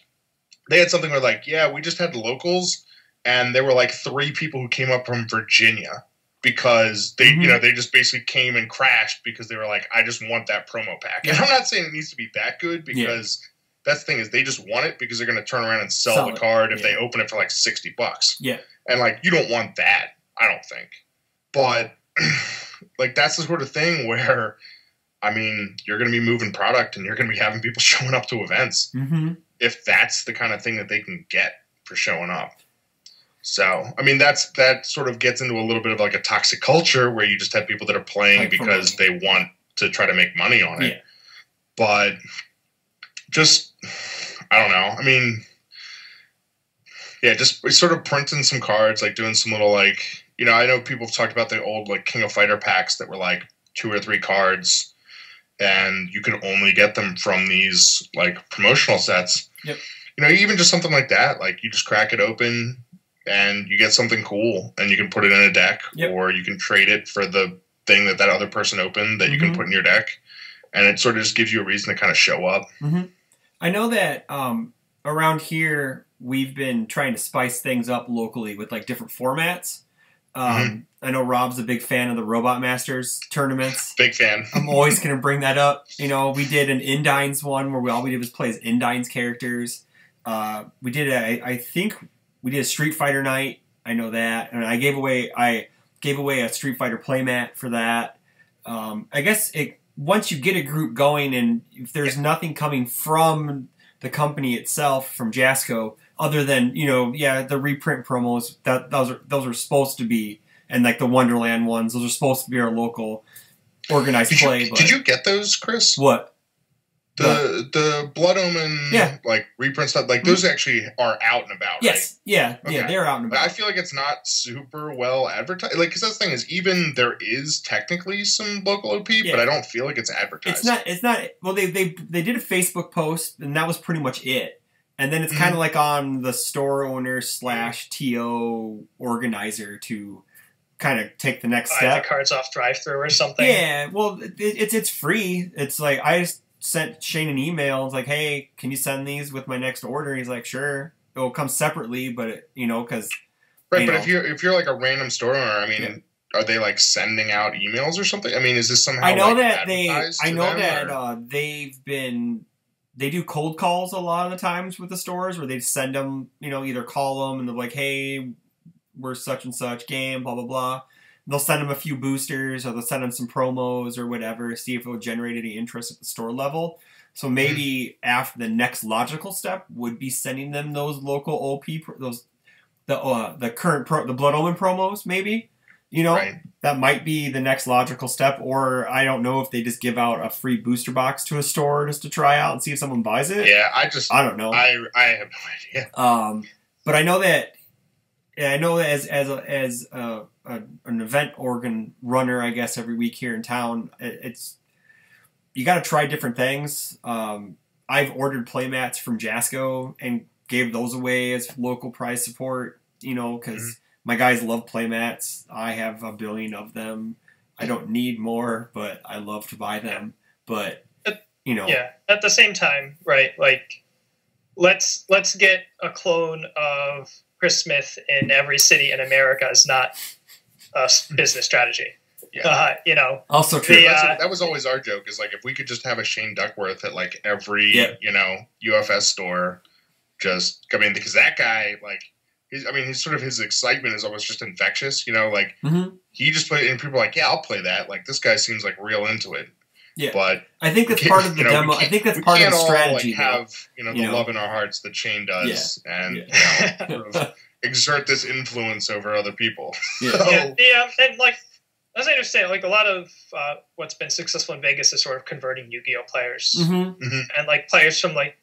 they had something where like, yeah, we just had locals, and there were like 3 people who came up from Virginia because they, they just basically came and crashed because they were like, I just want that promo pack. And I'm not saying it needs to be that good because. Yeah. That's the thing is they just want it because they're going to turn around and sell the card if they open it for like $60. Yeah. And like, you don't want that, I don't think. But like, that's the sort of thing where, I mean, you're going to be moving product and you're going to be having people showing up to events. Mm-hmm. If that's the kind of thing that they can get for showing up. So, I mean, that sort of gets into a little bit of like a toxic culture where you just have people that are playing like because they want to try to make money on it. Yeah. But just, I don't know. I mean, yeah, just sort of printing some cards, like doing some little like, I know people have talked about the old like King of Fighter packs that were like 2 or 3 cards, and you could only get them from these like promotional sets. Yep. Even just something like that, like you just crack it open and you get something cool, and you can put it in a deck, or you can trade it for the thing that other person opened that you can put in your deck, and it sort of just gives you a reason to kind of show up. Mm-hmm. I know that around here we've been trying to spice things up locally with like different formats. I know Rob's a big fan of the Robot Masters tournaments. Big fan. I'm always going to bring that up. We did an Indines one where all we did was play as Indines characters. We did I think we did a Street Fighter night. I know that, and I gave away a Street Fighter playmat for that. I guess once you get a group going, and if there's nothing coming from the company itself, from Jasco, other than the reprint promos, those are supposed to be, and like the Wonderland ones, those are supposed to be our local organized play. Did you get those, Chris? What? The Blood Omen like reprint stuff, like those actually are out and about, yes. Right? Yeah, okay. Yeah, they're out and about. I feel like it's not super well advertised. Like, because that's the thing is, even there is technically some local OP, but I don't feel like it's advertised. It's not. Well, they did a Facebook post, and that was pretty much it. And then it's kind of like on the store owner / TO organizer to kind of take the next step. The cards off drive-through or something. Yeah, well, it's free. It's like I just sent Shane an email. It's like, hey, can you send these with my next order? He's like, sure. It'll come separately, but because right. But if you're like a random store owner, I mean, are they like sending out emails or something? I mean, is this somehow? They do cold calls a lot of the times with the stores where they send them, either call them and they're like, hey, we're such and such game, blah blah blah. They'll send them a few boosters, or they'll send them some promos or whatever, see if it will generate any interest at the store level. So maybe after the next logical step would be sending them those local OP, the current the Blood Omen promos, maybe. Right. That might be the next logical step, or I don't know if they just give out a free booster box to a store just to try out and see if someone buys it. Yeah, I don't know. I have no idea. But I know that as an event organ runner, I guess every week here in town, it's you got to try different things. I've ordered playmats from Jasco and gave those away as local prize support. Because my guys love playmats. I have a billion of them. I don't need more, but I love to buy them. But yeah. At the same time, right? Like, let's get a clone of Chris Smith in every city in America is not a business strategy. Yeah. Also true. That was always our joke, is like, if we could just have a Shane Duckworth at like every, UFS store, because that guy, like, his excitement is almost just infectious, he just played, and people are like, yeah, I'll play that. Like, this guy seems like real into it. Yeah. But I think that's part of the demo. I think that's part of the strategy. We can't all have, the love in our hearts that Shane does, and sort of exert this influence over other people. Yeah. So, and like, as I understand, like, a lot of what's been successful in Vegas is sort of converting Yu-Gi-Oh players, and like players from like,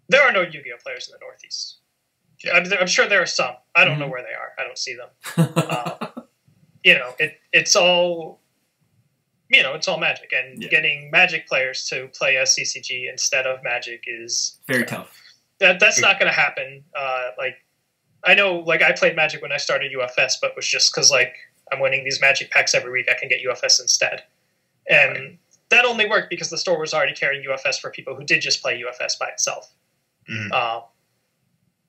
there are no Yu-Gi-Oh players in the Northeast. Yeah. I'm sure there are some. I don't know where they are. I don't see them. It's all, it's all Magic, and getting Magic players to play as CCG instead of Magic is very tough. that's not going to happen. Like, I know, like, I played Magic when I started UFS, but it was just because, like, I'm winning these Magic packs every week. I can get UFS instead. And that only worked because the store was already carrying UFS for people who did just play UFS by itself. Mm-hmm.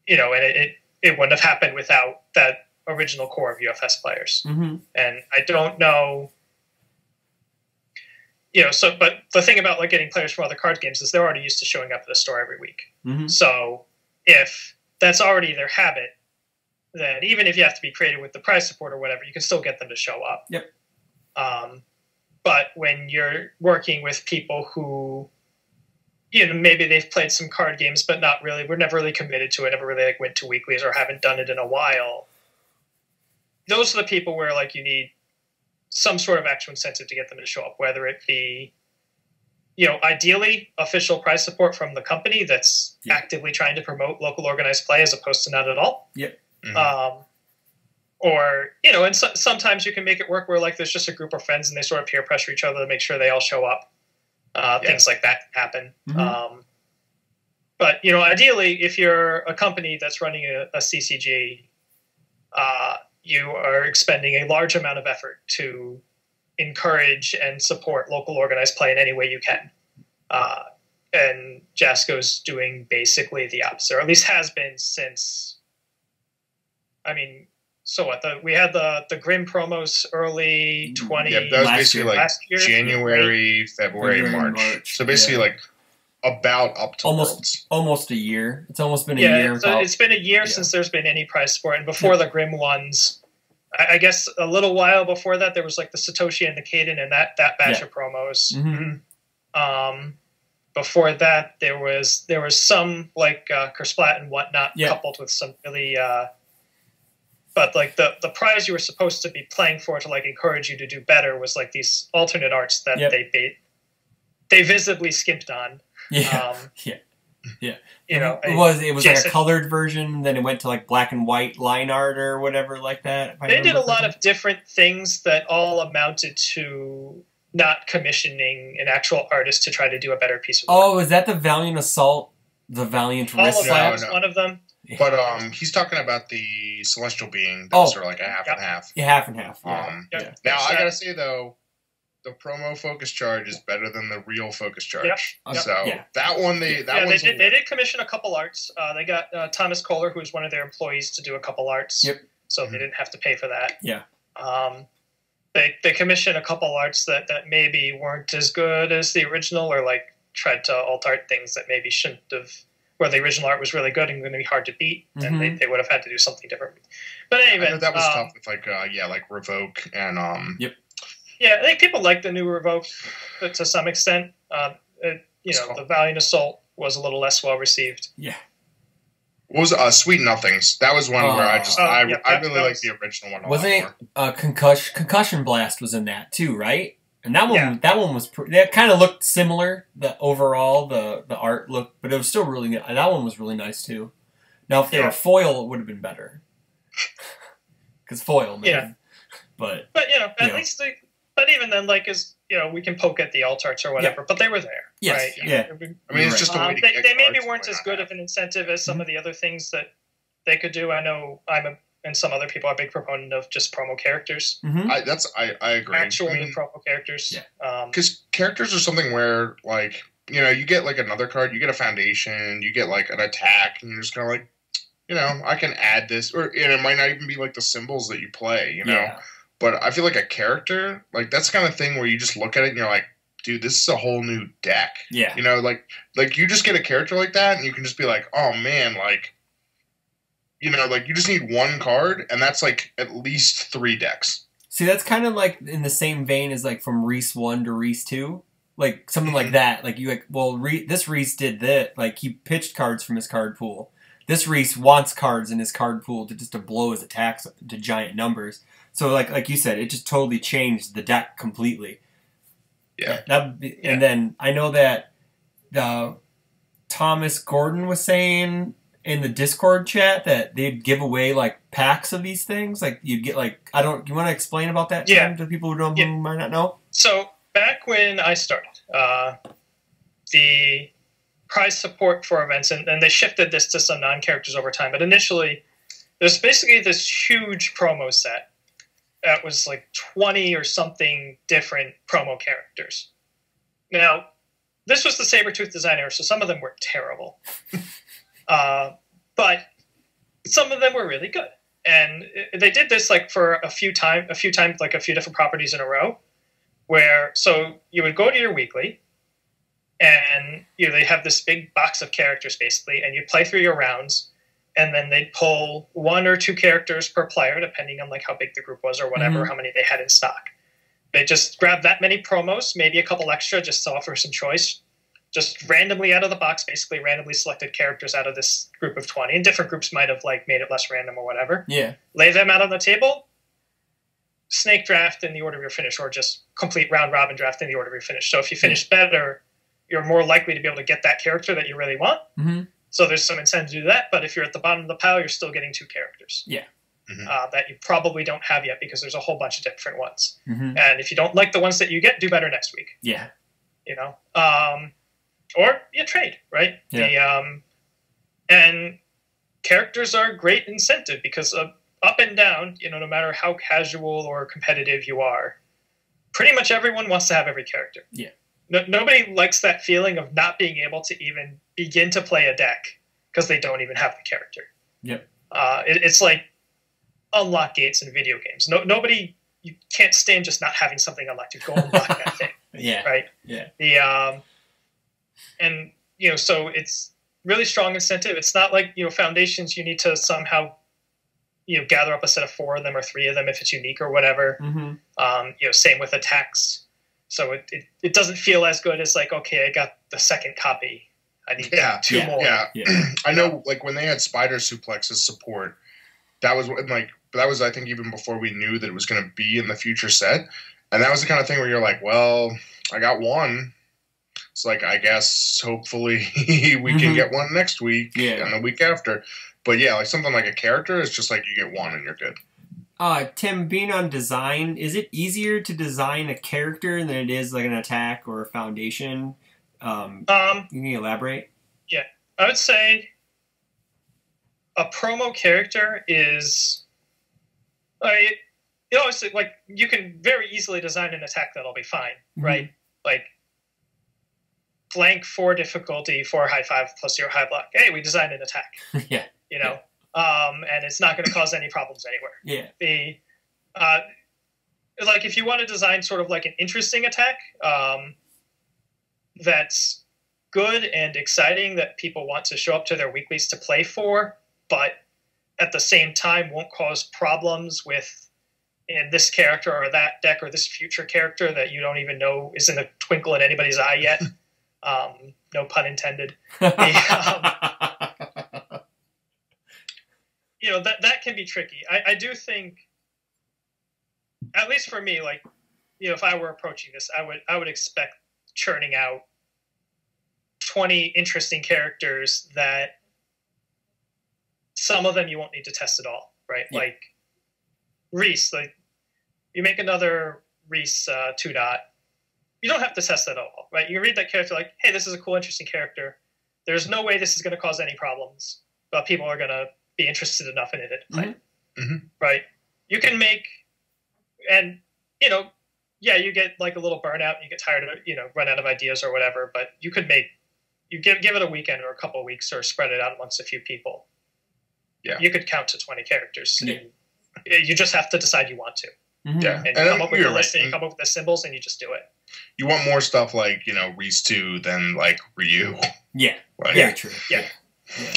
You know, and it wouldn't have happened without that original core of UFS players. Mm-hmm. And I don't know, you know, so, but the thing about, like, getting players from other card games is they're already used to showing up at the store every week. Mm-hmm. So if that's already their habit, then even if you have to be creative with the prize support or whatever, you can still get them to show up. Yep. But when you're working with people who, you know, maybe they've played some card games, but not really, were never really committed to it, never really, like, went to weeklies or haven't done it in a while, those are the people where, like, you need some sort of actual incentive to get them to show up, whether it be, you know, ideally official prize support from the company that's actively trying to promote local organized play as opposed to not at all. Yep. Mm-hmm. Or, you know, and sometimes you can make it work where, like, there's just a group of friends and they sort of peer pressure each other to make sure they all show up. Things like that happen. Mm-hmm. But, you know, ideally, if you're a company that's running a CCG, you are expending a large amount of effort to encourage and support local organized play in any way you can. And Jasco's doing basically the opposite, or at least has been since, I mean, so what? We had the Grim promos early 20. Yeah, that was basically like January, February, March. So basically, like, about up to almost a year. It's almost been a year. So it's been a year since there's been any prize support, and before the Grim ones, I guess a little while before that, there was, like, the Satoshi and the Kaden and that batch of promos. Mm-hmm. Before that, there was some, like, Kersplat and whatnot, coupled with some really. But, like, the prize you were supposed to be playing for to, like, encourage you to do better was, like, these alternate arts that they visibly skimped on. Yeah. You know, it was like a colored version. Then it went to, like, black and white line art or whatever like that. They did a lot of different things that all amounted to not commissioning an actual artist to try to do a better piece of work. Oh, is that the Valiant Assault? The Valiant Wrist Slap? No. One of them. But he's talking about the Celestial Being. Those are like a half and half. Yeah, half and half. Now, I gotta say, though, the promo focus charge is better than the real focus charge. So that one, they did commission a couple arts. They got Thomas Kohler, who was one of their employees, to do a couple arts. Yep. So they didn't have to pay for that. Yeah. They commissioned a couple arts that maybe weren't as good as the original, or, like, tried to alter things that maybe shouldn't have. Where the original art was really good and going to be hard to beat, and they would have had to do something different. But anyway, that was tough with, like, like Revoke and Yeah, I think people like the new Revoke to some extent. The Valiant Assault was a little less well received. Yeah. What was Sweet Nothings? That was one where I really liked the original one. Wasn't it Concussion Blast was in that too, right? And that one was that kind of looked similar. The overall the art looked, but it was still really good. That one was really nice too. Now if they were foil, it would have been better. Because foil, man. Yeah. But you know, at least but even then, like, we can poke at the alt arts or whatever, but they were there. Yes. Right? Yeah. I mean, it's just a way to get they maybe weren't as good of an incentive as some of the other things that they could do. I know and some other people are a big proponent of just promo characters. Mm-hmm. I agree. Actual new promo characters. Yeah. Because characters are something where, like, you get, like, another card, you get a foundation, you get, like, an attack, and you're just kind of like, I can add this, and it might not even be, like, the symbols that you play, Yeah. But I feel like a character, like, that's the kind of thing where you just look at it and you're like, dude, this is a whole new deck. Yeah. Like you just get a character like that, and you can just be like, oh man, like, like, you just need one card, and that's, like, at least 3 decks. See, that's kind of, like, in the same vein as, like, from Reese 1 to Reese 2. Like, something like that. Like, this Reese did that. Like, he pitched cards from his card pool. This Reese wants cards in his card pool to blow his attacks to giant numbers. So, like you said, it just totally changed the deck completely. Yeah. And then I know that Thomas Gordon was saying in the Discord chat that they'd give away, like, packs of these things. Like, you'd get, like, you want to explain about that to people who might not know? So back when I started, the prize support for events, and they shifted this to some non-characters over time. But initially, there's basically this huge promo set that was like 20 or something different promo characters. Now, this was the Sabretooth design era, so some of them were terrible. But some of them were really good. And they did this like for a few times, like a few different properties in a row, where so you would go to your weekly, and they have this big box of characters basically, and you play through your rounds, and then they'd pull 1 or 2 characters per player, depending on like how big the group was or whatever, how many they had in stock. They just grab that many promos, maybe a couple extra, just to offer some choice. Just randomly out of the box, basically randomly selected characters out of this group of 20. And different groups might have like made it less random or whatever. Yeah. Lay them out on the table, snake draft in the order of your finish, or just complete round robin draft in the order of your finish. So if you finish better, you're more likely to be able to get that character that you really want. So there's some incentive to do that. But if you're at the bottom of the pile, you're still getting 2 characters. Yeah. That you probably don't have yet, because there's a whole bunch of different ones. And if you don't like the ones that you get, do better next week. Yeah. Or you trade, right? Yeah. And characters are a great incentive, because up and down, no matter how casual or competitive you are, pretty much everyone wants to have every character. Yeah. Nobody likes that feeling of not being able to even begin to play a deck because they don't even have the character. Yep. It's like unlock gates in video games. Nobody, you can't stand just not having something unlocked. You go unlock that thing. Yeah. Right. Yeah. And so it's really strong incentive. It's not like foundations. You need to somehow gather up a set of 4 of them or 3 of them if it's unique or whatever. Same with attacks. So it doesn't feel as good as like, okay, I got the second copy. I need 2 more. Yeah. I know, like when they had Spider Suplex as support, that was I think even before we knew that it was going to be in the future set, and that was the kind of thing where you're like, well, I got 1. It's like, I guess hopefully we can get 1 next week and the week after. But yeah, like something like a character, it's just like you get 1 and you're good. Tim, being on design, is it easier to design a character than it is like an attack or a foundation? Can you elaborate? Yeah, I would say a promo character is, obviously, like you can very easily design an attack that'll be fine, right? Like blank 4 difficulty, 4 high 5 plus 0 high block. Hey, we designed an attack. Yeah. And it's not going to cause any problems anywhere. Yeah. Like if you want to design sort of like an interesting attack, that's good and exciting that people want to show up to their weeklies to play for, but at the same time won't cause problems with in this character or that deck or this future character that you don't even know isn't a twinkle in anybody's eye yet. No pun intended. That can be tricky. I do think, at least for me, like, if I were approaching this, I would expect churning out 20 interesting characters that some of them you won't need to test at all, right? Yeah. Like Reese, like you make another Reese 2 dot. You don't have to test that at all, right? You read that character like, hey, this is a cool, interesting character. There's no way this is going to cause any problems, but people are going to be interested enough in it to play. Right? You can make, and, you get like a little burnout and you get tired of, run out of ideas or whatever, but you could give it a weekend or a couple of weeks or spread it out amongst a few people. Yeah. You could count to 20 characters. Yeah. You just have to decide you want to. Yeah. And you come up with the list and you come up with the symbols and you just do it. You want more stuff like, Reese 2 than like Ryu. Yeah. Right? Yeah, true. Yeah.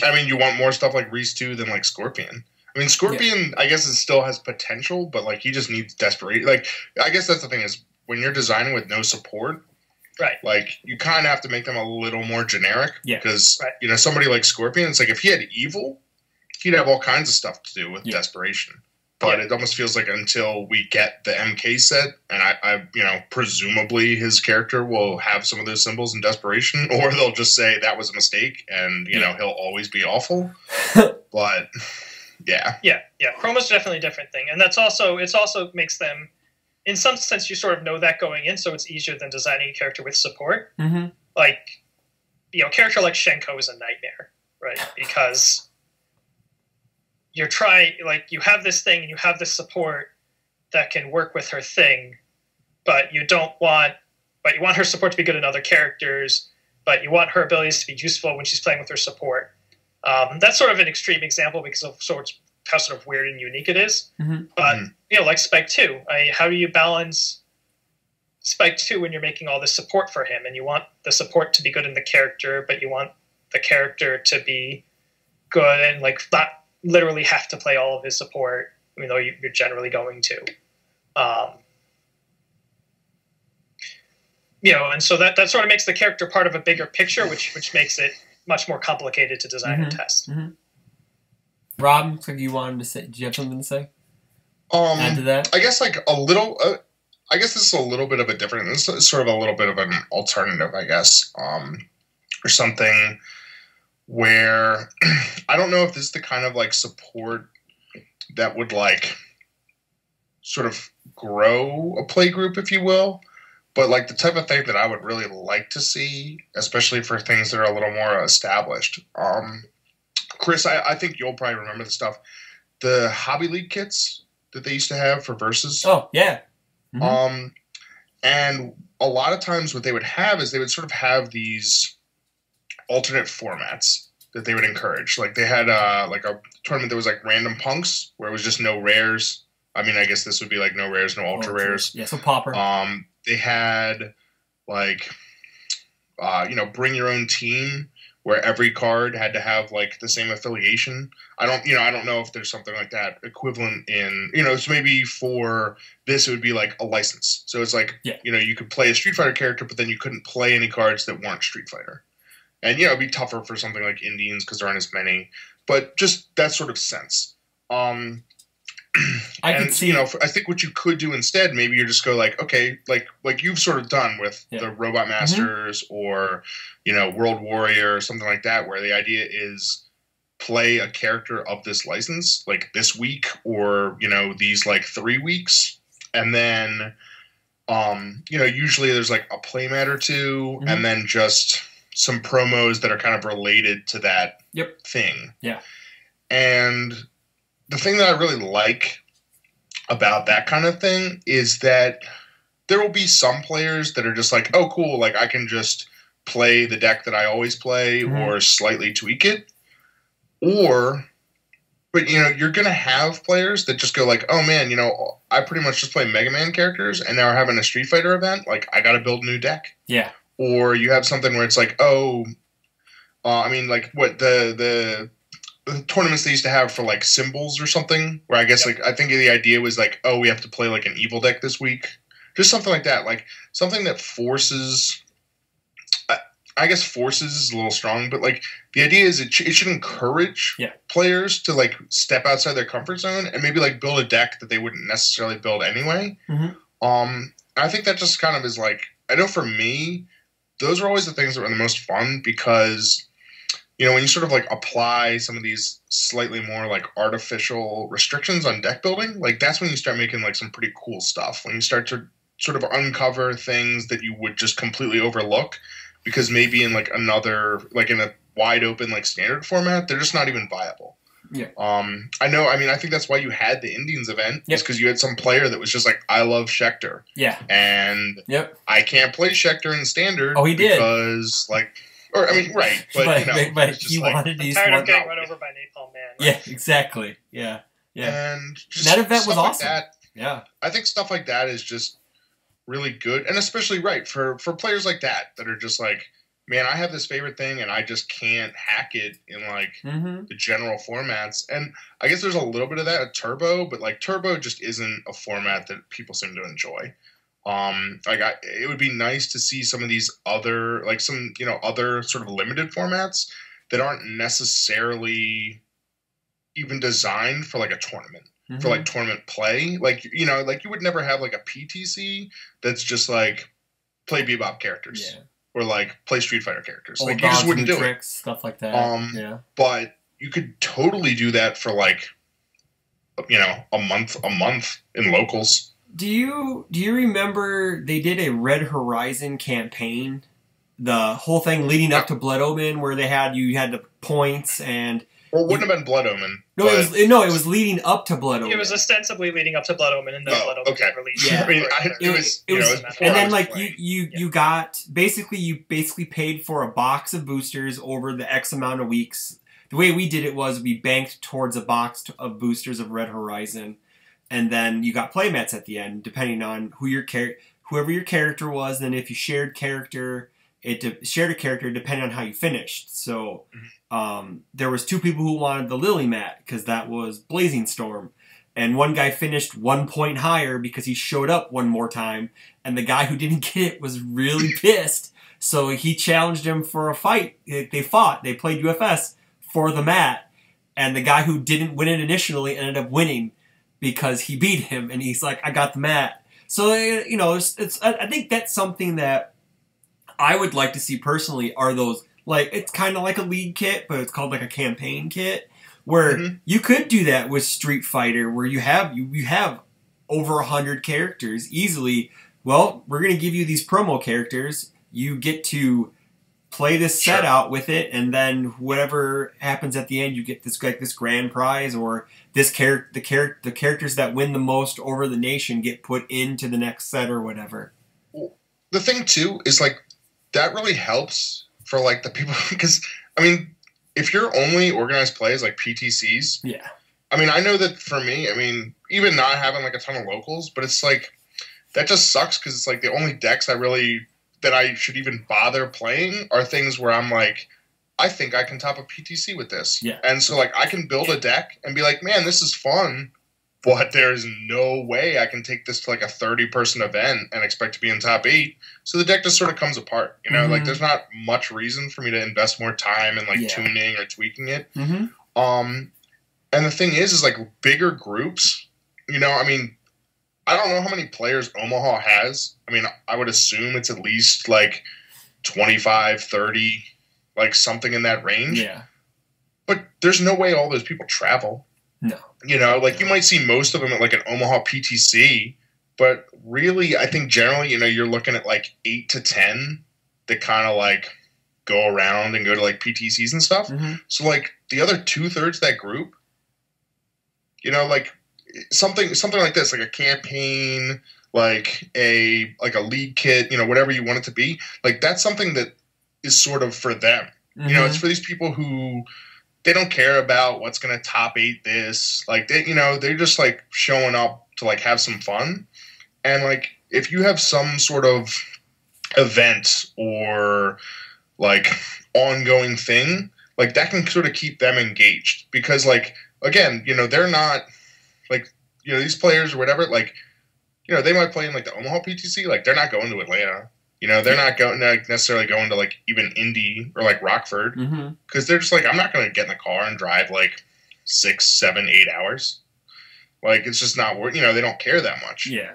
I mean, you want more stuff like Reese 2 than like Scorpion. I mean, Scorpion, I guess it still has potential, but like he just needs desperation. Like, I guess that's the thing is when you're designing with no support, right? Like you kind of have to make them a little more generic. Yeah. Because somebody like Scorpion, it's like if he had evil, he'd have all kinds of stuff to do with desperation. But it almost feels like until we get the MK set, and I presumably his character will have some of those symbols in desperation, or they'll just say that was a mistake, and he'll always be awful. But yeah. Chroma's definitely a different thing, and it also makes them, in some sense, you sort of know that going in, so it's easier than designing a character with support. Like a character like Shenko is a nightmare, right? Because you have this thing and you have this support that can work with her thing, but you want her support to be good in other characters, but you want her abilities to be useful when she's playing with her support. That's sort of an extreme example because of how sort of weird and unique it is. Mm-hmm. But, like Spike 2, how do you balance Spike 2 when you're making all this support for him, and you want the support to be good in the character, but you want the character to be good and not literally have to play all of his support, even though you're generally going to. And so that sort of makes the character part of a bigger picture, which makes it much more complicated to design and test. Mm-hmm. Rob, looks like you wanted to say. Did you have something to say? Add to that? I guess a little. I guess this is a little bit of a different. This is sort of a little bit of an alternative, I guess, or something where I don't know if this is the kind of support that would sort of grow a play group, if you will. But the type of thing that I would really like to see, especially for things that are a little more established. Chris, I think you'll probably remember the stuff. The Hobby League kits that they used to have for Versus. Oh, yeah. Mm-hmm. And a lot of times what they would have is they would sort of have these alternate formats that they would encourage. They had a tournament that was random punks, where it was just no rares. I mean, I guess this would be no rares, no ultra rares. Yeah, so Pauper. They had bring your own team, where every card had to have the same affiliation. I don't know if there's something like that equivalent in, so maybe for this it would be a license. So it's you could play a Street Fighter character, but then you couldn't play any cards that weren't Street Fighter. And it'd be tougher for something like Indians because there aren't as many, but just that sort of sense. I could see. I think what you could do instead, maybe you just go okay, like you've sort of done with the Robot Masters or World Warrior or something like that, where the idea is play a character of this license this week or these 3 weeks, and then usually there's a playmat or two, and then just some promos that are kind of related to that thing. Yeah, and the thing that I really like about that kind of thing is that there will be some players that are just oh, cool, I can just play the deck that I always play or slightly tweak it. But you're going to have players that just go oh, man, I pretty much just play Mega Man characters, and now we're having a Street Fighter event. I got to build a new deck. Yeah. Or you have something where it's the tournaments they used to have for symbols or something, where I guess I think the idea was oh, we have to play an evil deck this week, just something like that, something that forces. I guess forces is a little strong, but the idea is it should encourage players to step outside their comfort zone and maybe build a deck that they wouldn't necessarily build anyway. I think that just kind of is I know for me, those are always the things that are the most fun because. When you sort of apply some of these slightly more artificial restrictions on deck building, that's when you start making some pretty cool stuff. When you start to sort of uncover things that you would just completely overlook because maybe in another in a wide open standard format, they're just not even viable. Yeah. I know. I mean, I think that's why you had the Indians event, is because you had some player that was just I love Schecter. Yeah. And I can't play Schecter in standard. Oh, he did because Or, I mean, right, but but he wanted these. Tired of getting run over by Napalm Man. Right? Yeah, exactly. Yeah. And that event was awesome. I think stuff like that is just really good, and especially for players like that are just man, I have this favorite thing, and I just can't hack it in the general formats. And I guess there's a little bit of that at Turbo, but Turbo just isn't a format that people seem to enjoy. It would be nice to see some of these other, other sort of limited formats that aren't necessarily even designed for a tournament, for tournament play. You would never have a PTC that's just play Bebop characters or play Street Fighter characters. Old you just wouldn't do tricks, stuff like that. But you could totally do that for a month in locals. Do you remember they did a Red Horizon campaign the whole thing leading up to Blood Omen, where you had the points and. Well, it wouldn't have been Blood Omen. No, it was leading up to Blood Omen. It was ostensibly leading up to Blood Omen, and then Blood Omen was released. Yeah, I mean, it was before. And then like you got you basically paid for a box of boosters over the X amount of weeks. The way we did it was we banked towards a box of boosters of Red Horizon, and then you got playmats at the end, depending on whoever your character was. And if you shared a character depending on how you finished. So there was 2 people who wanted the Lily mat because that was Blazing Storm, and one guy finished 1 point higher because he showed up one more time, and the guy who didn't get it was really pissed. So he challenged him for a fight. They fought. They played UFS for the mat, and the guy who didn't win it initially ended up winning because he beat him, and he's like, I got the mat. So, I think that's something that I would like to see personally are those, like, it's kind of like a league kit, but it's called like a campaign kit, where you could do that with Street Fighter, where you have over 100 characters easily. Well, we're going to give you these promo characters. You get to play this set out with it, and then whatever happens at the end, you get this grand prize, or the characters that win the most over the nation get put into the next set or whatever. The thing too is like that really helps for like the people, because I mean, if you're only organized plays like PTCs, yeah. I mean, I know that for me, I mean, even not having like a ton of locals, but it's like that just sucks because it's like the only decks that I should even bother playing are things where I'm like, I think I can top a PTC with this. Yeah. And so like I can build a deck and be like, man, this is fun, but there's no way I can take this to like a 30-person event and expect to be in top 8. So the deck just sort of comes apart. You know, like there's not much reason for me to invest more time in like tuning or tweaking it. And the thing is like bigger groups, you know, I mean, I don't know how many players Omaha has. I mean, I would assume it's at least like 25, 30, like something in that range. Yeah. But there's no way all those people travel. No. You know, like you might see most of them at like an Omaha PTC, but really I think generally, you know, you're looking at like 8 to 10 that kind of like go around and go to like PTCs and stuff. So like the other 2/3 of that group, you know, like something like this, like a campaign, like a league kit, you know, whatever you want it to be, like that's something that is sort of for them. You know, it's for these people who they don't care about what's going to top 8 this, like they, you know, they're just like showing up to like have some fun. And like if you have some sort of event or like ongoing thing, like that can sort of keep them engaged, because like again, you know, they're not like, you know, these players or whatever, like, you know, they might play in like the Omaha PTC, like they're not going to Atlanta, you know, they're not necessarily going to like even Indy or like Rockford, because they're just like, I'm not going to get in the car and drive like 6, 7, 8 hours. Like it's just not worth, you know, they don't care that much. Yeah.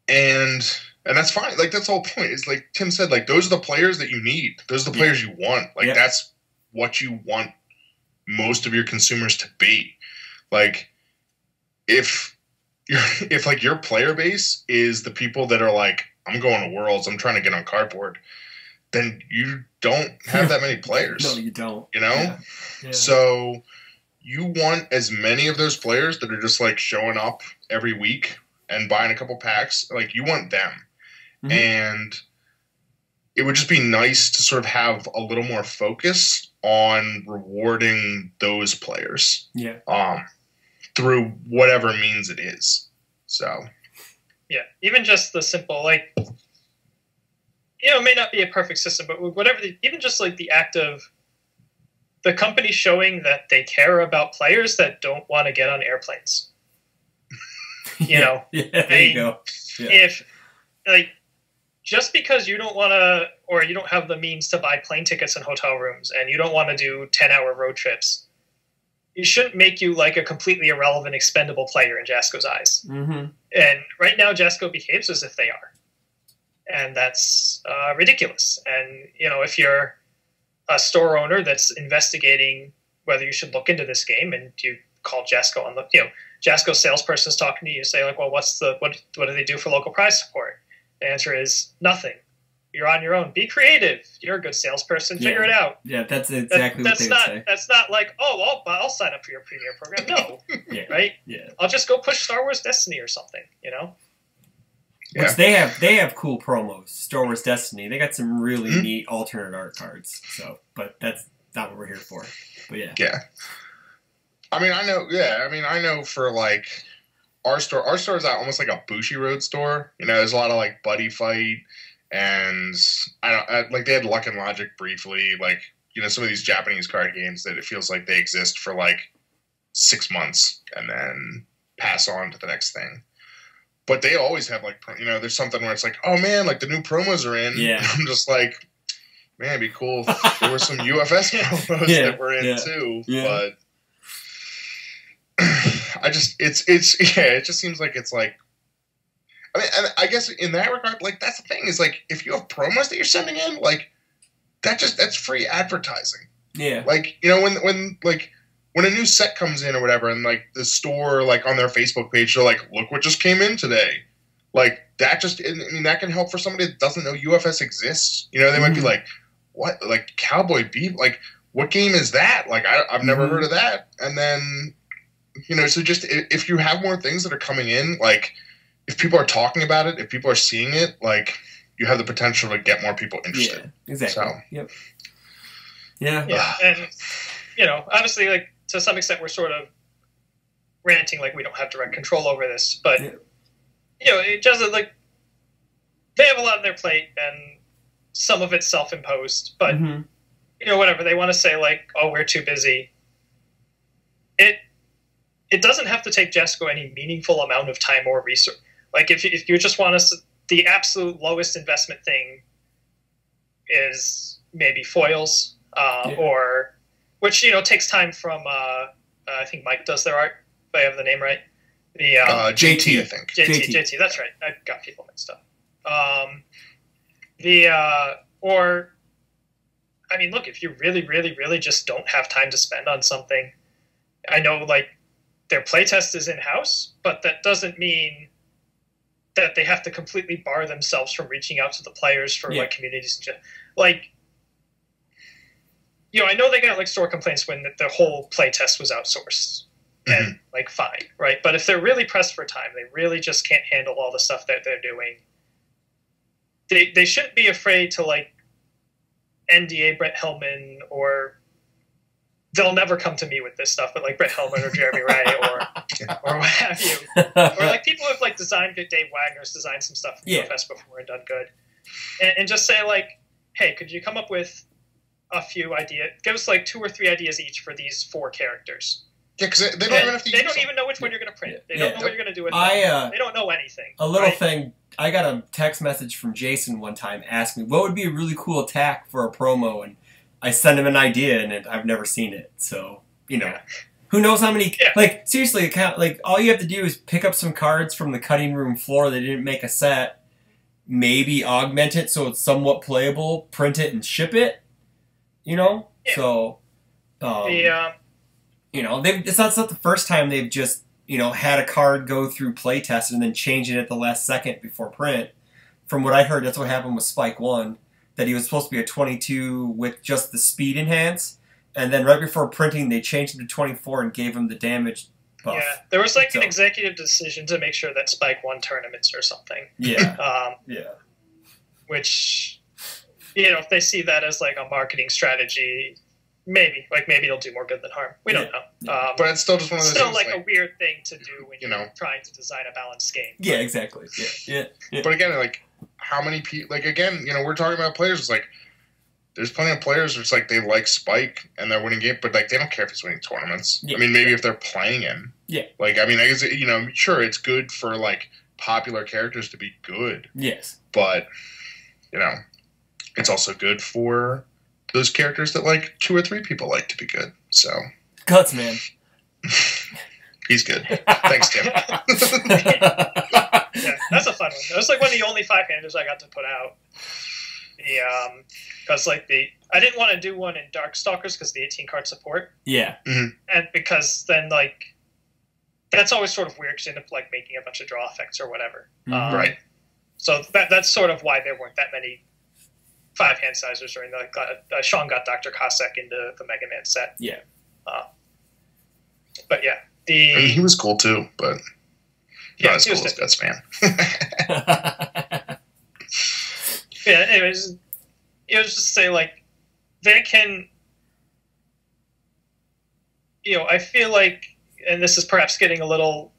And that's fine. Like that's the whole point. It's like Tim said, like those are the players that you need. Those are the players you want. Like that's what you want most of your consumers to be. Like if like your player base is the people that are like, I'm going to Worlds, I'm trying to get on cardboard, then you don't have that many players. No, you don't. You know? Yeah. So you want as many of those players that are just like showing up every week and buying a couple packs, like you want them. And it would just be nice to sort of have a little more focus on rewarding those players. Yeah. Through whatever means it is. So. Yeah. Even just the simple, like, you know, it may not be a perfect system, but whatever, even just like the act of the company showing that they care about players that don't want to get on airplanes. You know, there you go. Yeah. If like just because you don't want to, or you don't have the means to buy plane tickets and hotel rooms, and you don't want to do 10-hour road trips, it shouldn't make you like a completely irrelevant, expendable player in Jasco's eyes. And right now, Jasco behaves as if they are, and that's ridiculous. And you know, if you're a store owner that's investigating whether you should look into this game, and you call Jasco on the, you know, Jasco's salesperson's talking to you, say like, well, what do they do for local prize support? The answer is nothing. You're on your own. Be creative. You're a good salesperson. Figure it out. Yeah, that's exactly what they would say. That's not like, oh, I'll sign up for your premiere program. No. Right? Yeah. I'll just go push Star Wars Destiny or something, you know? Yeah. Which they have cool promos. Star Wars Destiny. They got some really neat alternate art cards. So, but that's not what we're here for. But yeah. Yeah. I mean, I know for like our store is almost like a Bushiroad store. You know, there's a lot of like Buddy Fight, and like they had Luck and Logic briefly. Like, you know, some of these Japanese card games that it feels like they exist for like 6 months and then pass on to the next thing. But they always have like, you know, there's something where it's like, oh man, like the new promos are in. Yeah. I'm just like, man, it'd be cool if there were some UFS promos that were in too. Yeah. But it just seems like it's like, I mean, and I guess in that regard, like that's the thing is like if you have promos that you're sending in, like that's free advertising. Yeah. Like, you know, when a new set comes in or whatever, and like the store, like on their Facebook page, they're like, look what just came in today. Like that that can help for somebody that doesn't know UFS exists. You know, they might be like, what? Like Cowboy Bebop? Like what game is that? Like I've never heard of that. And then, you know, so just if you have more things that are coming in, like if people are talking about it, if people are seeing it, like you have the potential to get more people interested. Yeah, exactly. So, yep. Yeah. Yeah. And, you know, obviously, like to some extent, we're sort of ranting like we don't have direct control over this, but you know, it just like they have a lot on their plate, and some of it's self-imposed. But you know, whatever they want to say, like, oh, we're too busy. It doesn't have to take Jesco any meaningful amount of time or research. Like if you just want us, the absolute lowest investment thing is maybe foils, or which, you know, takes time from I think Mike does their art, if I have the name right. The JT, I think. JT, that's right. I got people mixed up. Or I mean, look, if you really, really, really just don't have time to spend on something, I know like their playtest is in-house, but that doesn't mean that they have to completely bar themselves from reaching out to the players for like communities. Like, you know, I know they got like store complaints when the whole playtest was outsourced, and like fine, right? But if they're really pressed for time, they really just can't handle all the stuff that they're doing. They shouldn't be afraid to like NDA Brett Hellman, or they'll never come to me with this stuff, but like Brett Hellman or Jeremy Ray or what have you, or like people who've like designed good. Dave Wagner's designed some stuff for UFS before and done good, and just say like, hey, could you come up with a few ideas? Give us like 2 or 3 ideas each for these 4 characters. Yeah, because they don't even have to. They don't even know which one you're going to print. They don't know what you're going to do with them. They don't know anything. A little thing. I got a text message from Jason one time asking me what would be a really cool attack for a promo, and I sent him an idea, and I've never seen it. So, you know, who knows how many... Like, seriously, like all you have to do is pick up some cards from the cutting room floor. They didn't make a set. Maybe augment it so it's somewhat playable. Print it and ship it. You know? Yeah. So, you know, it's not the first time they've just, you know, had a card go through playtest and then change it at the last second before print. From what I heard, that's what happened with Spike 1. That he was supposed to be a 22 with just the speed enhance, and then right before printing, they changed him to 24 and gave him the damage buff. Yeah, there was like an executive decision to make sure that Spike won tournaments or something. Yeah. Which, you know, if they see that as like a marketing strategy, maybe it'll do more good than harm. We don't know. But it's still just one of those still things, like a weird thing to do when you're trying to design a balanced game. Yeah, exactly. Yeah. But again, like, how many people, like, again, you know, we're talking about players, it's like, there's plenty of players where it's like they like Spike and they're winning games, but like they don't care if he's winning tournaments. I mean, maybe if they're playing him. Yeah. Like, I mean, I guess, you know, sure, it's good for like popular characters to be good. Yes. But, you know, it's also good for those characters that like 2 or 3 people like to be good. So. Guts, man. He's good. Thanks, Tim. Yeah, that's a fun one. That was like one of the only 5-handers I got to put out. Because like I didn't want to do one in Darkstalkers because the 18-card support. Yeah. And because then like that's always sort of weird because you end up like making a bunch of draw effects or whatever. Right. So that's sort of why there weren't that many 5 hand sizers during Sean got Dr. Cossack into the Mega Man set. Yeah. But yeah, I mean, he was cool too, but yeah, not as cool as Guts Man. Yeah. Anyways, just to say, like, they can. I feel like, and this is perhaps getting a little,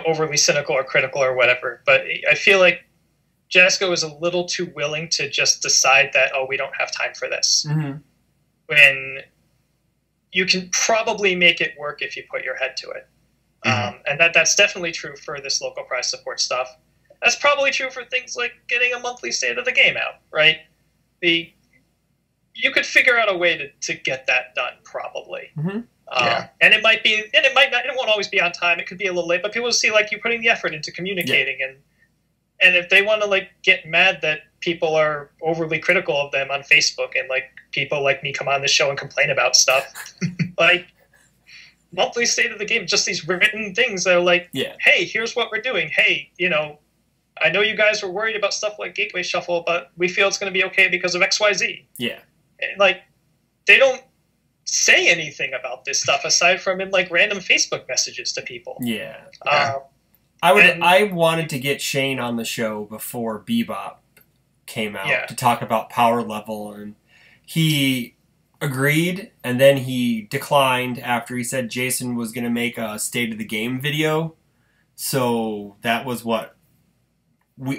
overly cynical or critical or whatever, but I feel like Jasco is a little too willing to just decide that, oh, we don't have time for this. Mm-hmm. When you can probably make it work if you put your head to it. Mm-hmm. And that's definitely true for this local prize support stuff. That's probably true for things like getting a monthly state of the game out, right? You could figure out a way to get that done, probably. Mm-hmm. And it might not, it won't always be on time. It could be a little late, but people will see like you putting the effort into communicating, and if they want to like get mad that people are overly critical of them on Facebook and like people like me come on this show and complain about stuff, like monthly state of the game, just these written things that are like, hey, here's what we're doing. Hey, I know you guys were worried about stuff like Gateway Shuffle, but we feel it's going to be okay because of XYZ. Yeah. And, like, they don't say anything about this stuff aside from in like random Facebook messages to people. Yeah. I wanted to get Shane on the show before Bebop came out to talk about power level, and he agreed, and then he declined after he said Jason was going to make a state of the game video. So that was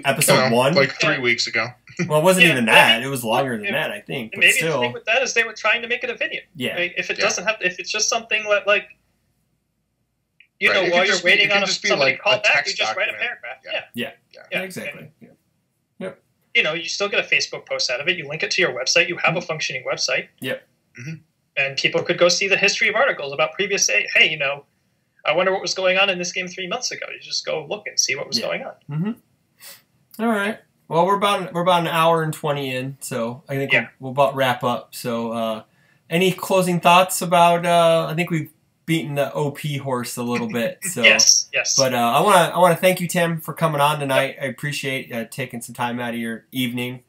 episode 1? Like 3 weeks ago. Well, it wasn't even that. It was longer than that, I think. But maybe still, the thing with that is they were trying to make it a video. Yeah. Like, if it doesn't have, if it's just something that like, Right. while you're waiting on somebody like to call a back, you text just write a document. paragraph. Yeah, exactly. And, Yep. you still get a Facebook post out of it. You link it to your website. You have a functioning website. Yep. Mm-hmm. And people could go see the history of articles about previous. Hey, I wonder what was going on in this game 3 months ago. You just go look and see what was going on. Mm-hmm. All right. Well, we're about an hour and 20 in, so I think we'll about wrap up. So, any closing thoughts about? I think we've beaten the OP horse a little bit. So yes. But I want to thank you, Tim, for coming on tonight. I appreciate taking some time out of your evening.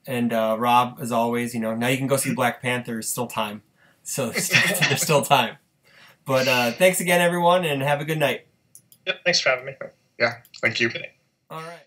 And Rob, as always, now you can go see Black Panther. There's still time, so there's still time. But thanks again, everyone, and have a good night. Yep. Thanks for having me. Yeah. Thank you. Good night. All right.